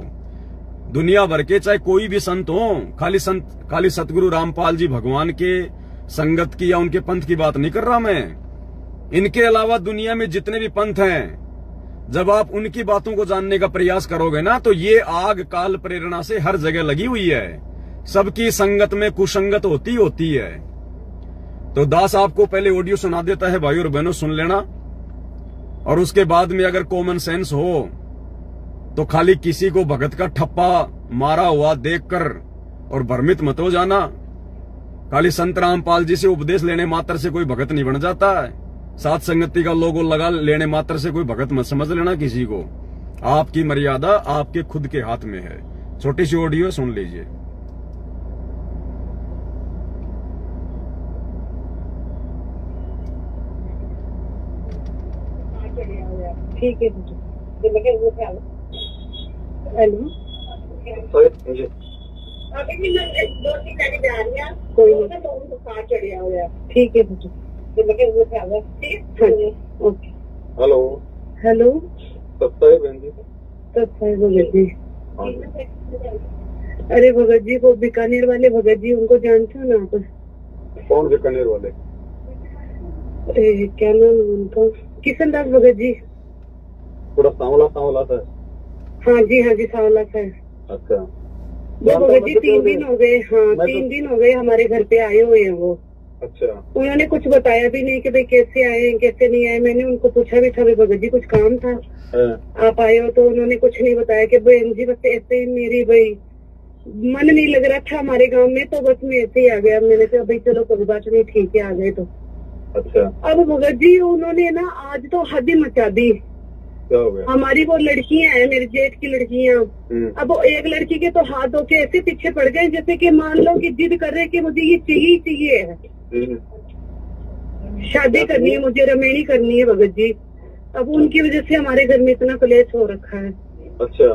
दुनिया भर के चाहे कोई भी संत हो, खाली सतगुरु रामपाल जी भगवान के संगत की या उनके पंथ की बात नहीं कर रहा मैं। इनके अलावा दुनिया में जितने भी पंथ हैं, जब आप उनकी बातों को जानने का प्रयास करोगे ना, तो ये आग काल प्रेरणा से हर जगह लगी हुई है। सबकी संगत में कुसंगत होती है। तो दास आपको पहले ऑडियो सुना देता है भाई और बहनों, सुन लेना। और उसके बाद में अगर कॉमन सेंस हो तो खाली किसी को भगत का ठप्पा मारा हुआ देखकर और भ्रमित मत हो जाना। खाली संत रामपाल जी से उपदेश लेने मात्र से कोई भगत नहीं बन जाता है। सात संगति का लोगो लगा लेने मात्र से कोई भगत मत समझ लेना किसी को। आपकी मर्यादा आपके खुद के हाथ में है। छोटी सी ऑडियो सुन लीजिए। ठीक है, हेलो, कोई नहीं, ठीक है ओके। हेलो हेलो, सत्ता है बहन जी? सत्ता है भगत जी। अरे भगत जी, वो बीकानेर वाले भगत जी, उनको जानते हो ना आप? कौन बीकानेर वाले? अरे क्या नाम है उनका? किशन दास भगत जी। थोड़ा सांवला सा। हाँ जी सांवला सा है। अच्छा, वो भगत जी 3 दिन हो गए। हाँ, 3 दिन हो गए हमारे घर पे आए हुए हैं वो। अच्छा, उन्होंने कुछ बताया भी नहीं कि भाई कैसे आए कैसे नहीं आए। मैंने उनको पूछा भी था, भाई भगत जी कुछ काम था आप आए हो? तो उन्होंने कुछ नहीं बताया कि बहन जी बस ऐसे ही मेरी भाई मन नहीं लग रहा था हमारे गांव में, तो बस मैं ऐसे ही आ गया। मैंने कहा भाई चलो कोई बात नहीं, ठीक है, आ गए तो। अच्छा, अब भगत जी उन्होंने ना आज तो हद ही मचा दी। क्या हो गया? हमारी वो लड़कियां हैं, मेरे जेठ की लड़कियां। अब वो एक लड़की के तो हाथ धो के ऐसे पीछे पड़ गए जैसे कि मान लो कि जिद कर रहे कि मुझे ये चाहिए है, शादी करनी है, मुझे रमेणी करनी है भगत जी। अब उनकी वजह से हमारे घर में इतना क्लेश हो रखा है। अच्छा,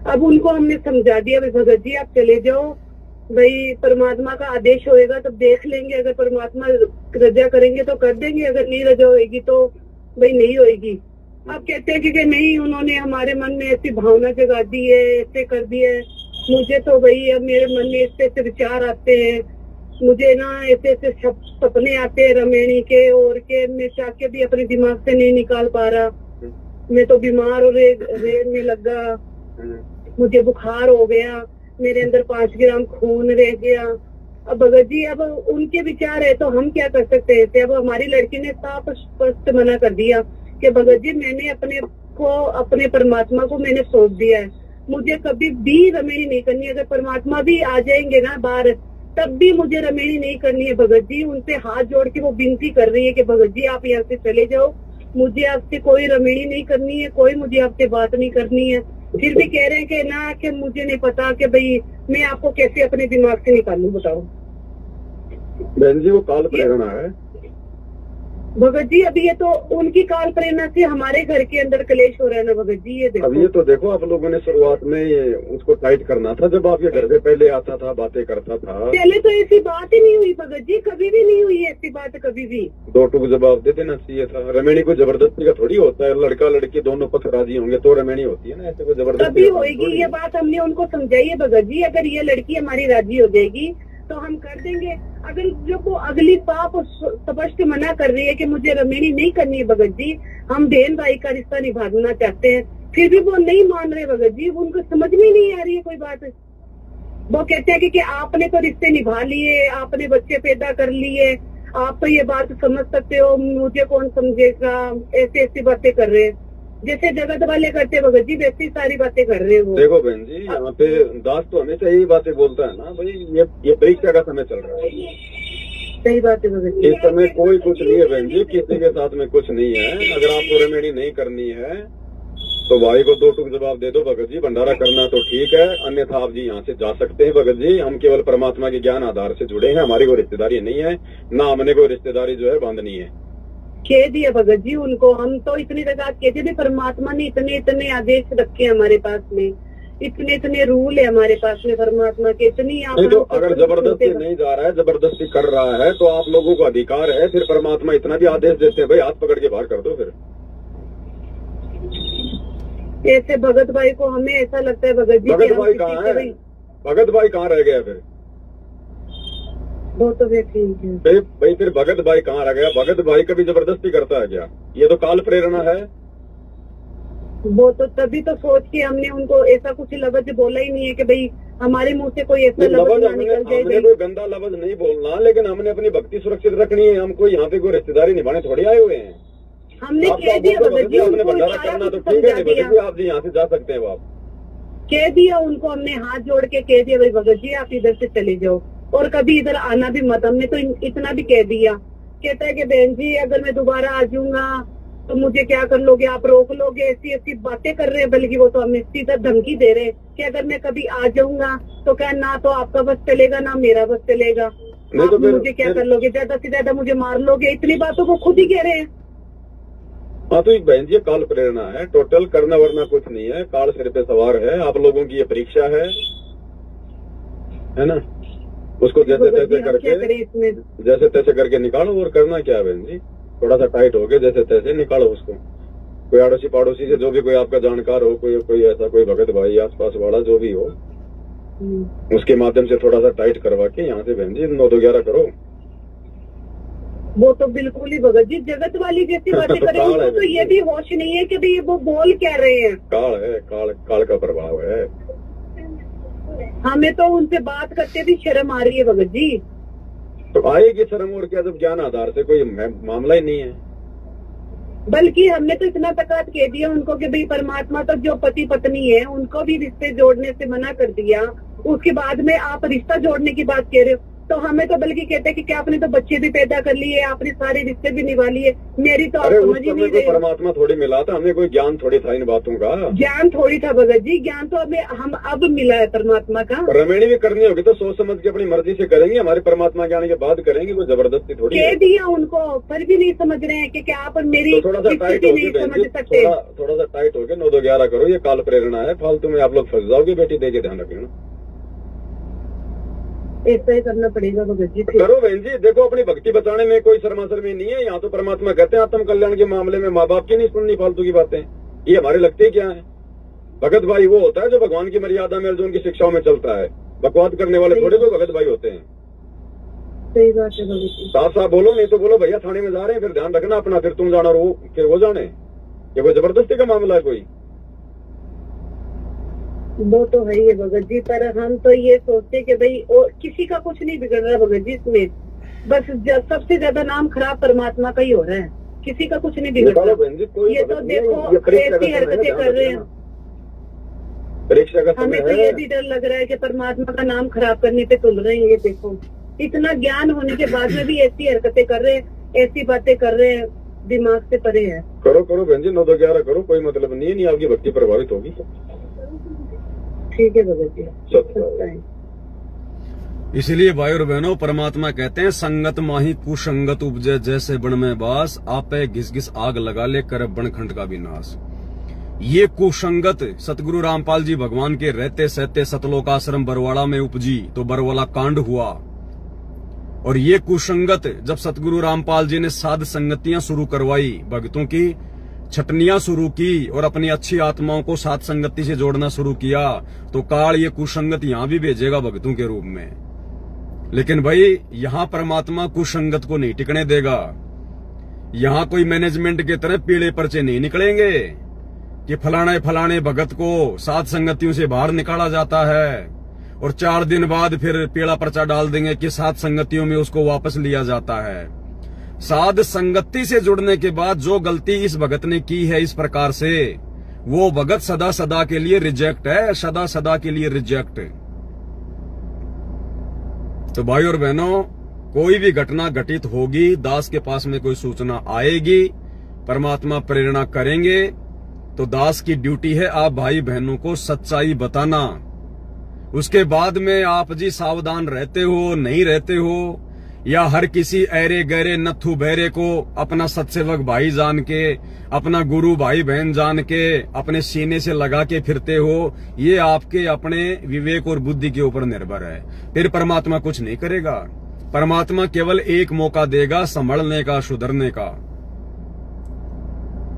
अब उनको हमने समझा दिया, भाई भगत जी आप चले जाओ, भाई परमात्मा का आदेश होएगा तब देख लेंगे। अगर परमात्मा रजा करेंगे तो कर देंगे, अगर नहीं रजा होएगी तो भाई नहीं होएगी। आप कहते हैं कि नहीं, उन्होंने हमारे मन में ऐसी भावना जगा दी है, ऐसे कर दिया है। मुझे तो भाई अब मेरे मन में ऐसे विचार आते हैं, मुझे ना ऐसे सपने आते हैं रमेणी के और के, मैं चाह के भी अपने दिमाग से नहीं निकाल पा रहा। मैं तो बीमार और रेड़ने लगा, मुझे बुखार हो गया, मेरे अंदर 5 ग्राम खून रह गया। अब भगत जी अब उनके विचार है तो हम क्या कर सकते हैं? अब हमारी लड़की ने साफ स्पष्ट मना कर दिया कि भगत जी मैंने अपने परमात्मा को मैंने सौंप दिया है, मुझे कभी भी रमेणी नहीं करनी। अगर परमात्मा भी आ जाएंगे ना बाहर, तब भी मुझे रमेणी नहीं करनी है भगत जी। उनसे हाथ जोड़ के वो विनती कर रही है कि भगत जी आप यहाँ से चले जाओ, मुझे आपसे कोई रमेणी नहीं करनी है, कोई मुझे आपसे बात नहीं करनी है। फिर भी कह रहे हैं कि ना कि मुझे नहीं पता कि भाई मैं आपको कैसे अपने दिमाग से निकालूं, बताओ। बहन जी वो काल प्रेरणा है, भगत जी अभी ये तो उनकी काल प्रेरणा से हमारे घर के अंदर कलेश हो रहा है ना भगत जी। ये देखो अब ये तो देखो, आप लोगों ने शुरुआत में ये उसको टाइट करना था जब आप ये घर पे पहले आता था, बातें करता था। पहले तो ऐसी बात ही नहीं हुई भगत जी, कभी भी नहीं हुई ऐसी बात, कभी भी। दो टूक जवाब दे देना चाहिए था। रमेणी को जबरदस्ती का थोड़ी होता है, लड़का लड़की दोनों पक्ष राजी होंगे तो रमेणी होती है ना, ऐसे कोई जबरदस्ती कभी होगी ये बात हमने उनको समझाई है भगत जी। अगर ये लड़की हमारी राजी हो जाएगी तो हम कर देंगे। अगर जो वो अगली पाप स्पष्ट मना कर रही है कि मुझे रमेणी नहीं करनी है भगत जी, हम बहन भाई का रिश्ता निभाना चाहते हैं, फिर भी वो नहीं मान रहे भगत जी। उनको समझ में नहीं आ रही है कोई बात। वो कहते हैं कि आपने तो रिश्ते निभा लिए, आपने बच्चे पैदा कर लिए, आप तो ये बात समझ सकते हो, मुझे कौन समझेगा, ऐसी ऐसी बातें कर रहे हैं। जैसे जगत वाले करते भगत जी वैसी सारी बातें कर रहे हैं वो। देखो बहन जी, यहाँ पे दास तो हमेशा यही बातें बोलता है ना भाई, ये परीक्षा का समय चल रहा है। सही बात है भगत जी। इस समय कोई कुछ नहीं है बहन जी, किसी के साथ में कुछ नहीं है। अगर आपको रमेणी नहीं करनी है तो भाई को दो टूक जवाब दे दो भगत जी। भंडारा करना तो ठीक है, अन्यथा आप जी यहाँ से जा सकते हैं भगत जी। हम केवल परमात्मा के ज्ञान आधार से जुड़े हैं, हमारी कोई रिश्तेदारी नहीं है, ना हमने कोई रिश्तेदारी जो है बांधनी है। कह दिया भगत जी उनको, हम तो इतनी जगह कहते थे, परमात्मा ने इतने इतने आदेश रखे हमारे पास में, इतने इतने रूल है हमारे पास में परमात्मा के, इतनी आप नहीं तो अगर जबरदस्ती नहीं जा रहा है, जबरदस्ती कर रहा है तो आप लोगों को अधिकार है। फिर परमात्मा इतना भी आदेश देते हैं भाई हाथ पकड़ के बाहर कर दो। फिर ऐसे भगत भाई को हमें ऐसा लगता है भगत जी, भगत भाई कहाँ है? भगत भाई कहाँ रह गया फिर? वो तो ठीक है भाई फिर भगत भाई कहाँ रह गया? भगत भाई कभी जबरदस्ती करता है क्या? ये तो काल प्रेरणा है। वो तो तभी तो सोच के हमने उनको ऐसा कुछ लफ्ज बोला ही नहीं है कि भाई हमारे मुंह से कोई ऐसा लफ्ज ना निकल जाए। हमने कोई गंदा लफ्ज नहीं बोलना, लेकिन हमने अपनी भक्ति सुरक्षित रखनी है। हम कोई यहाँ पे कोई रिश्तेदारी निभाने थोड़ी आए हुए हैं। हमने कह दिया भगत जी, आपने भंडारा करना तो ठीक है, भगत जी आप जी यहाँ से जा सकते हैं। आप कह दिया उनको, हमने हाथ जोड़ के कह दिया भाई भगत जी आप इधर से चले जाओ और कभी इधर आना भी मत। हमने तो इतना भी कह दिया। कहता है कि बहन जी अगर मैं दोबारा आ जाऊंगा तो मुझे क्या कर लोगे, आप रोक लोगे, ऐसी ऐसी बातें कर रहे हैं। बल्कि वो तो हमें सीधा धमकी दे रहे हैं कि अगर मैं कभी आ जाऊंगा तो क्या ना तो आपका बस चलेगा ना मेरा बस चलेगा, आप मुझे क्या कर लोगे, ज्यादा से ज्यादा मुझे मार लोगे। इतनी बातों को खुद ही कह रहे हैं। हाँ तो बहन जी काल प्रेरणा है, टोटल करना वरना कुछ नहीं है। काल सिर पे सवार है, आप लोगों की ये परीक्षा है ना। उसको जैसे तैसे करके निकालो। और करना क्या है बहन जी, थोड़ा सा टाइट हो गया, जैसे तैसे निकालो उसको। कोई अड़ोसी पड़ोसी से जो भी कोई आपका जानकार हो, कोई ऐसा कोई भगत भाई आसपास वाला जो भी हो, उसके माध्यम से थोड़ा सा टाइट करवा के यहाँ से बहन जी 9-11 करो। वो तो बिल्कुल ही भगत जी जगत वाली जैसी बातें करें। उनको तो ये भी होश नहीं है कि भाई वो बोल क्या रहे हैं। काल है, काल का प्रभाव है। हमें तो उनसे बात करते भी शर्म आ रही है भगत जी। तो आएगी शर्म और क्या, जब ज्ञान आधार से कोई मामला ही नहीं है। बल्कि हमने तो इतना तकात कह दिया उनको कि भाई परमात्मा तो जो पति पत्नी है उनको भी रिश्ते जोड़ने से मना कर दिया, उसके बाद में आप रिश्ता जोड़ने की बात कह रहे हो। तो हमें तो बल्कि कहते हैं कि क्या आपने तो बच्चे भी पैदा कर लिए, आपने सारे रिश्ते भी निभा लिए। मेरी तो आप समझ ही नहीं रहे। परमात्मा थोड़ी मिला था, हमें कोई ज्ञान थोड़ी था इन बातों का। ज्ञान थोड़ी था भगत जी, ज्ञान तो हम अब मिला है परमात्मा का। रमेणी भी करनी होगी तो सोच समझ के अपनी मर्जी से करेंगे, हमारे परमात्मा के आने के बाद करेंगे, कोई जबरदस्ती थोड़ी। कह दिया उनको फिर भी नहीं समझ रहे हैं कि क्या आप मेरी थोड़ा सा टाइट नहीं समझ सकते। थोड़ा सा टाइट हो गया, 9-11 करो। ये काल प्रेरणा है, फालतू में आप लोग फंस जाओगे। बेटी दे के ध्यान रखना, ऐसा ही करना पड़ेगा भगत जी। करो बहन जी। देखो अपनी भक्ति बचाने में कोई शर्मा-शर्मी नहीं है। यहाँ तो परमात्मा कहते हैं आत्म कल्याण के मामले में माँ बाप की नहीं सुननी फालतू की बातें। ये हमारे लगते ही क्या है। भगत भाई वो होता है जो भगवान की मर्यादा में, जो उनकी शिक्षाओं में चलता है। बकवाद करने वाले थोड़े कोई भगत भाई होते हैं। सही बात है भगत जी। साफ साफ बोलो, नहीं तो बोलो भैया थाने में जा रहे हैं, फिर ध्यान रखना अपना, फिर तुम जाना और फिर वो जाने। ये कोई जबरदस्ती का मामला है कोई? वो तो है ही भगत जी, पर हम तो ये सोचते कि भाई और किसी का कुछ नहीं बिगड़ रहा भगत जी इसमें। बस सबसे ज्यादा नाम खराब परमात्मा का ही हो रहा है, किसी का कुछ नहीं बिगड़ रहा। ये तो देखो ऐसी हरकतें कर रहे हैं। हमें तो ये भी डर लग रहा है कि परमात्मा का नाम खराब करने पे तुल रहे हैं। ये देखो इतना ज्ञान होने के बाद में भी ऐसी हरकतें कर रहे हैं, ऐसी बातें कर रहे हैं, दिमाग से परे है। करो बहन जी, 9-11 करो, कोई मतलब नहीं है। नहीं आपकी भक्ति प्रभावित होगी। ठीक है भगत जी। इसलिए भाई और बहनों, परमात्मा कहते हैं संगत माही कुसंगत उपजे, जैसे बन में बास, आपे घिस घिस आग लगा ले कर बनखंड का विनाश। ये कुसंगत सतगुरु रामपाल जी भगवान के रहते सहते सतलोकाश्रम बरवाड़ा में उपजी तो बरवाला कांड हुआ। और ये कुसंगत जब सतगुरु रामपाल जी ने साध संगतियां शुरू करवाई, भक्तों की छटनियां शुरू की और अपनी अच्छी आत्माओं को साध संगति से जोड़ना शुरू किया, तो काल ये कुसंगत यहां भी भेजेगा भक्तों के रूप में। लेकिन भाई यहां परमात्मा कुसंगत को नहीं टिकने देगा। यहां कोई मैनेजमेंट की तरह पीले पर्चे नहीं निकलेंगे कि फलाने भगत को साध संगतियों से बाहर निकाला जाता है और 4 दिन बाद फिर पीला पर्चा डाल देंगे कि साध संगतियों में उसको वापस लिया जाता है। साध संगति से जुड़ने के बाद जो गलती इस भगत ने की है इस प्रकार से, वो भगत सदा सदा के लिए रिजेक्ट है, सदा सदा के लिए रिजेक्ट। तो भाई और बहनों, कोई भी घटना घटित होगी, दास के पास में कोई सूचना आएगी, परमात्मा प्रेरणा करेंगे, तो दास की ड्यूटी है आप भाई बहनों को सच्चाई बताना। उसके बाद में आप जी सावधान रहते हो नहीं रहते हो, या हर किसी ऐरे गहरे नथु बहरे को अपना सत्सेवक भाई जान के, अपना गुरु भाई बहन जान के अपने सीने से लगा के फिरते हो, ये आपके अपने विवेक और बुद्धि के ऊपर निर्भर है। फिर परमात्मा कुछ नहीं करेगा। परमात्मा केवल एक मौका देगा संभलने का, सुधरने का।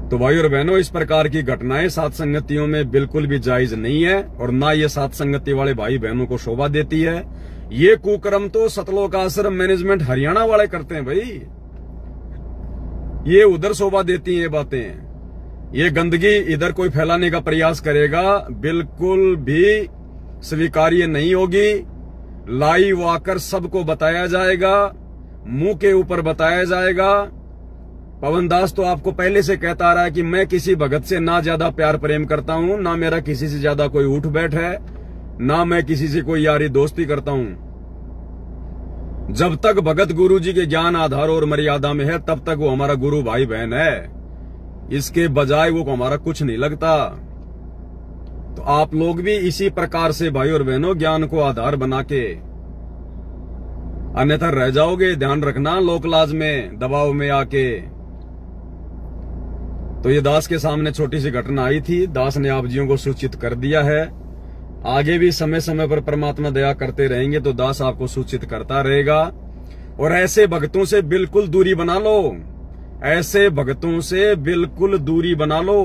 तो भाई और बहनों, इस प्रकार की घटनाएं साध संगतियों में बिल्कुल भी जायज नहीं है और ना ये साध संगति वाले भाई बहनों को शोभा देती है। ये कुकर्म तो सतलोकाश्रम मैनेजमेंट हरियाणा वाले करते हैं भाई, ये उधर शोभा देती हैं बातें। ये गंदगी इधर कोई फैलाने का प्रयास करेगा, बिल्कुल भी स्वीकार्य नहीं होगी। लाइव आकर सबको बताया जाएगा, मुंह के ऊपर बताया जाएगा। पवन दास तो आपको पहले से कहता आ रहा है कि मैं किसी भगत से ना ज्यादा प्यार प्रेम करता हूं, ना मेरा किसी से ज्यादा कोई उठ बैठ है, ना मैं किसी से कोई यारी दोस्ती करता हूं। जब तक भगत गुरु जी के ज्ञान आधार और मर्यादा में है तब तक वो हमारा गुरु भाई बहन है। इसके बजाय वो हमारा कुछ नहीं लगता। तो आप लोग भी इसी प्रकार से भाई और बहनों ज्ञान को आधार बना के, अन्यथा रह जाओगे। ध्यान रखना, लोकलाज में दबाव में आके। तो ये दास के सामने छोटी सी घटना आई थी, दास ने आप जियों को सूचित कर दिया है। आगे भी समय समय पर परमात्मा दया करते रहेंगे तो दास आपको सूचित करता रहेगा। और ऐसे भक्तों से बिल्कुल दूरी बना लो, ऐसे भक्तों से बिल्कुल दूरी बना लो।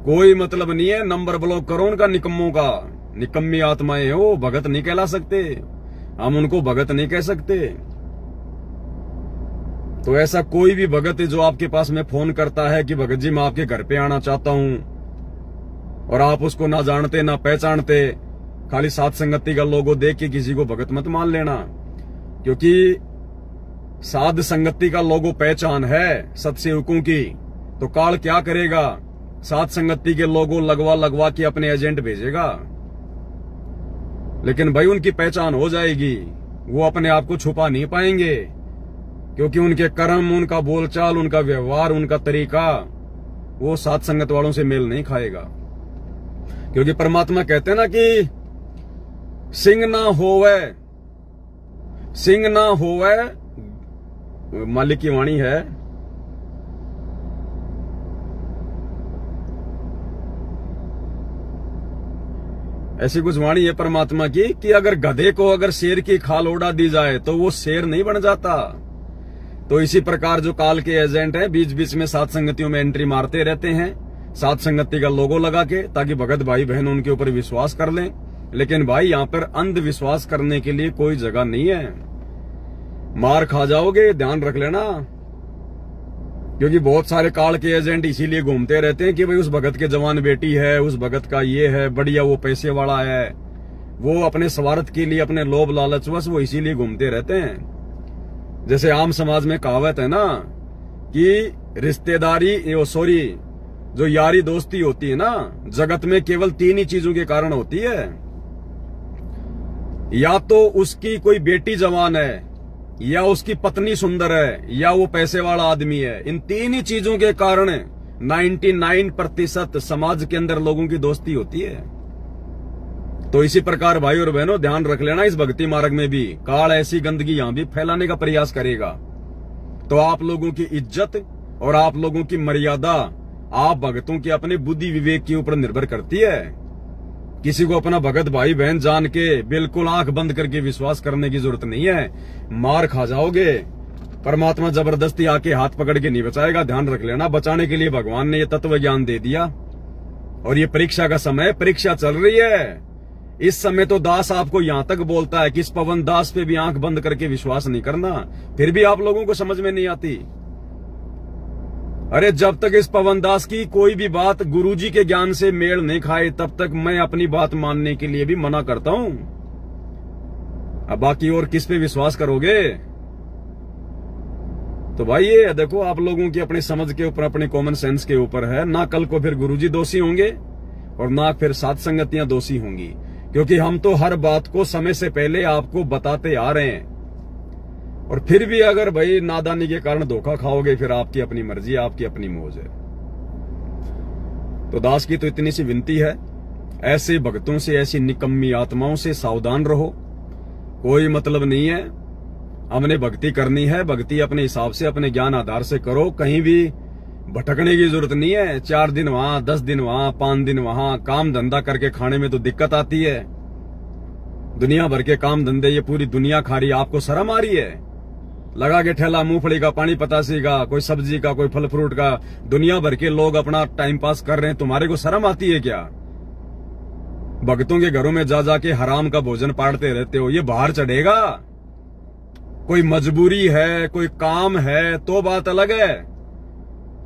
कोई मतलब नहीं है, नंबर ब्लॉक करो उनका निकम्मों का। निकम्मी आत्माएं हो, भगत नहीं कहला सकते, हम उनको भगत नहीं कह सकते। तो ऐसा कोई भी भगत जो आपके पास में फोन करता है कि भगत जी मैं आपके घर पे आना चाहता हूं, और आप उसको ना जानते ना पहचानते, खाली साध संगति का लोगो देख के किसी को भगत मत मान लेना। क्योंकि साध संगति का लोगो पहचान है सत्सेवकों की, तो काल क्या करेगा, साध संगति के लोगो लगवा लगवा के अपने एजेंट भेजेगा। लेकिन भाई उनकी पहचान हो जाएगी, वो अपने आप को छुपा नहीं पाएंगे, क्योंकि उनके कर्म, उनका बोलचाल, उनका व्यवहार, उनका तरीका वो साध संगत वालों से मेल नहीं खाएगा। क्योंकि परमात्मा कहते हैं ना कि सिंह ना होवे, सिंह ना होवे, मालिक की वाणी है, ऐसी कुछ वाणी है परमात्मा की कि अगर गधे को अगर शेर की खाल ओढ़ा दी जाए तो वो शेर नहीं बन जाता। तो इसी प्रकार जो काल के एजेंट हैं बीच बीच में साध संगतियों में एंट्री मारते रहते हैं, साध संगति का लोगो लगा के, ताकि भगत भाई बहन उनके ऊपर विश्वास कर लें। लेकिन भाई यहाँ पर अंधविश्वास करने के लिए कोई जगह नहीं है, मार खा जाओगे, ध्यान रख लेना। क्योंकि बहुत सारे काल के एजेंट इसीलिए घूमते रहते हैं कि भाई उस भगत के जवान बेटी है, उस भगत का ये है, बढ़िया वो पैसे वाला है, वो अपने स्वार्थ के लिए, अपने लोभ लालच बस वो इसीलिए घूमते रहते हैं। जैसे आम समाज में कहावत है ना कि रिश्तेदारी, जो यारी दोस्ती होती है ना, जगत में केवल 3 ही चीजों के कारण होती है। या तो उसकी कोई बेटी जवान है, या उसकी पत्नी सुंदर है, या वो पैसे वाला आदमी है। इन 3 ही चीजों के कारण 99% समाज के अंदर लोगों की दोस्ती होती है। तो इसी प्रकार भाई और बहनों ध्यान रख लेना, इस भक्ति मार्ग में भी काल ऐसी गंदगी यहां भी फैलाने का प्रयास करेगा। तो आप लोगों की इज्जत और आप लोगों की मर्यादा आप भक्तों के अपने बुद्धि विवेक के ऊपर निर्भर करती है। किसी को अपना भगत भाई बहन जान के बिल्कुल आंख बंद करके विश्वास करने की जरूरत नहीं है, मार खा जाओगे। परमात्मा जबरदस्ती आके हाथ पकड़ के नहीं बचाएगा, ध्यान रख लेना। बचाने के लिए भगवान ने ये तत्व ज्ञान दे दिया। और ये परीक्षा का समय, परीक्षा चल रही है। इस समय तो दास आपको यहां तक बोलता है कि इस पवन दास पे भी आंख बंद करके विश्वास नहीं करना, फिर भी आप लोगों को समझ में नहीं आती। अरे जब तक इस पवन दास की कोई भी बात गुरुजी के ज्ञान से मेल नहीं खाए तब तक मैं अपनी बात मानने के लिए भी मना करता हूं। अब बाकी और किस पे विश्वास करोगे? तो भाई ये देखो, आप लोगों की अपनी समझ के ऊपर, अपने कॉमन सेंस के ऊपर है ना। कल को फिर गुरुजी दोषी होंगे और ना फिर साथ संगतियां दोषी होंगी, क्योंकि हम तो हर बात को समय से पहले आपको बताते आ रहे हैं। और फिर भी अगर भाई नादानी के कारण धोखा खाओगे, फिर आपकी अपनी मर्जी, आपकी अपनी मौज है। तो दास की तो इतनी सी विनती है, ऐसे भक्तों से, ऐसी निकम्मी आत्माओं से सावधान रहो। कोई मतलब नहीं है, हमने भक्ति करनी है, भक्ति अपने हिसाब से, अपने ज्ञान आधार से करो। कहीं भी भटकने की जरूरत नहीं है। 4 दिन वहां, 10 दिन वहां, 5 दिन वहां, काम धंधा करके खाने में तो दिक्कत आती है। दुनिया भर के काम धंधे ये पूरी दुनिया खा रही है, आपको शर्म आ रही है? लगा के ठेला मूंगफली का, पानी पतासी का, कोई सब्जी का, कोई फल फ्रूट का, दुनिया भर के लोग अपना टाइम पास कर रहे हैं, तुम्हारे को शर्म आती है क्या? भक्तों के घरों में जा जाके हराम का भोजन पाड़ते रहते हो, ये बाहर चढ़ेगा? कोई मजबूरी है, कोई काम है तो बात अलग है।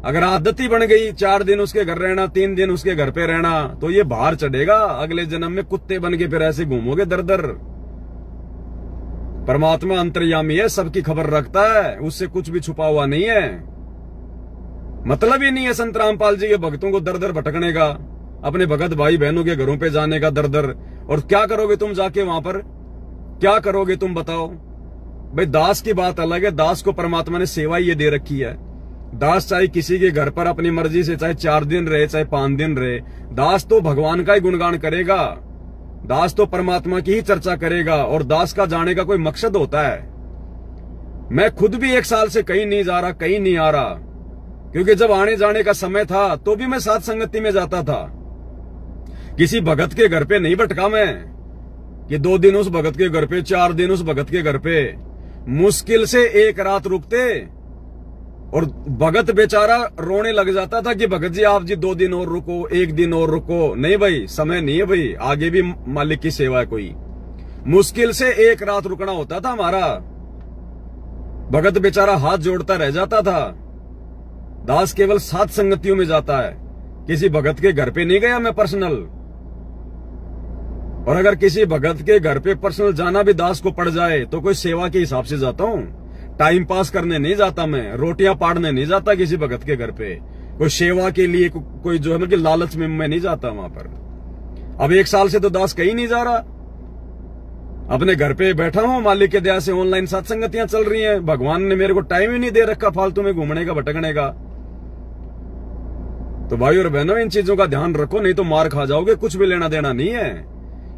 अगर आदत ही बन गई 4 दिन उसके घर रहना, 3 दिन उसके घर पे रहना, तो ये बाहर चढ़ेगा। अगले जन्म में कुत्ते बन के फिर ऐसे घूमोगे दर दर। परमात्मा अंतर्यामी है, सबकी खबर रखता है, उससे कुछ भी छुपा हुआ नहीं है। मतलब ही नहीं है संत रामपाल जी के भक्तों को दर दर भटकने का, अपने भगत भाई बहनों के घरों पे जाने का दर दर। और क्या करोगे तुम जाके वहां पर? क्या करोगे तुम बताओ? भाई दास की बात अलग है, दास को परमात्मा ने सेवा ये दे रखी है। दास चाहे किसी के घर पर अपनी मर्जी से चाहे 4 दिन रहे, चाहे 5 दिन रहे, दास तो भगवान का ही गुणगान करेगा, दास तो परमात्मा की ही चर्चा करेगा। और दास का जाने का कोई मकसद होता है। मैं खुद भी 1 साल से कहीं नहीं जा रहा, कहीं नहीं आ रहा, क्योंकि जब आने जाने का समय था तो भी मैं साथ संगति में जाता था। किसी भगत के घर पे नहीं भटका मैं कि 2 दिन उस भगत के घर पे, 4 दिन उस भगत के घर पे। मुश्किल से 1 रात रुकते और भगत बेचारा रोने लग जाता था कि भगत जी आप जी 2 दिन और रुको, 1 दिन और रुको। नहीं भाई, समय नहीं है भाई, आगे भी मालिक की सेवा है कोई। मुश्किल से 1 रात रुकना होता था हमारा। भगत बेचारा हाथ जोड़ता रह जाता था। दास केवल सात संगतियों में जाता है, किसी भगत के घर पे नहीं गया मैं पर्सनल। और अगर किसी भगत के घर पे पर्सनल जाना भी दास को पड़ जाए तो कोई सेवा के हिसाब से जाता हूं, टाइम पास करने नहीं जाता मैं, रोटियां पाड़ने नहीं जाता किसी भगत के घर पे, कोई सेवा के लिए कोई जो है ना कि लालच में मैं नहीं जाता वहां पर। अब 1 साल से तो दास कहीं नहीं जा रहा, अपने घर पे बैठा हूं, मालिक के दया से ऑनलाइन सत्संगतियां चल रही हैं। भगवान ने मेरे को टाइम ही नहीं दे रखा फालतू में घूमने का, भटकने का। तो भाई और बहनों इन चीजों का ध्यान रखो, नहीं तो मार खा जाओगे। कुछ भी लेना देना नहीं है।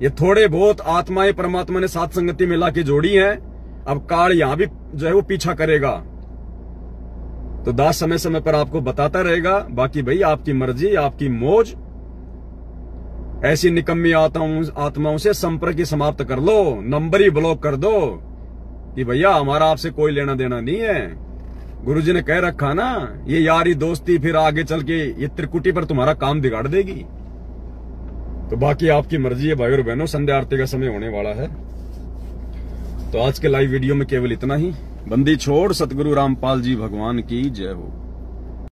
ये थोड़े बहुत आत्माएं परमात्मा ने साथ संगति में लाके जोड़ी हैं। अब काल यहां भी जो है वो पीछा करेगा, तो दास समय समय पर आपको बताता रहेगा। बाकी भाई आपकी मर्जी, आपकी मौज। ऐसी निकम्मी आत्माओं से संपर्क ही समाप्त कर लो, नंबर ही ब्लॉक कर दो कि भैया हमारा आपसे कोई लेना देना नहीं है। गुरुजी ने कह रखा ना, ये यारी दोस्ती फिर आगे चल के ये त्रिकुटी पर तुम्हारा काम बिगाड़ देगी। तो बाकी आपकी मर्जी है भाई और बहनों। संध्या आरती का समय होने वाला है, तो आज के लाइव वीडियो में केवल इतना ही। बंदी छोड़ सतगुरु रामपाल जी भगवान की जय हो।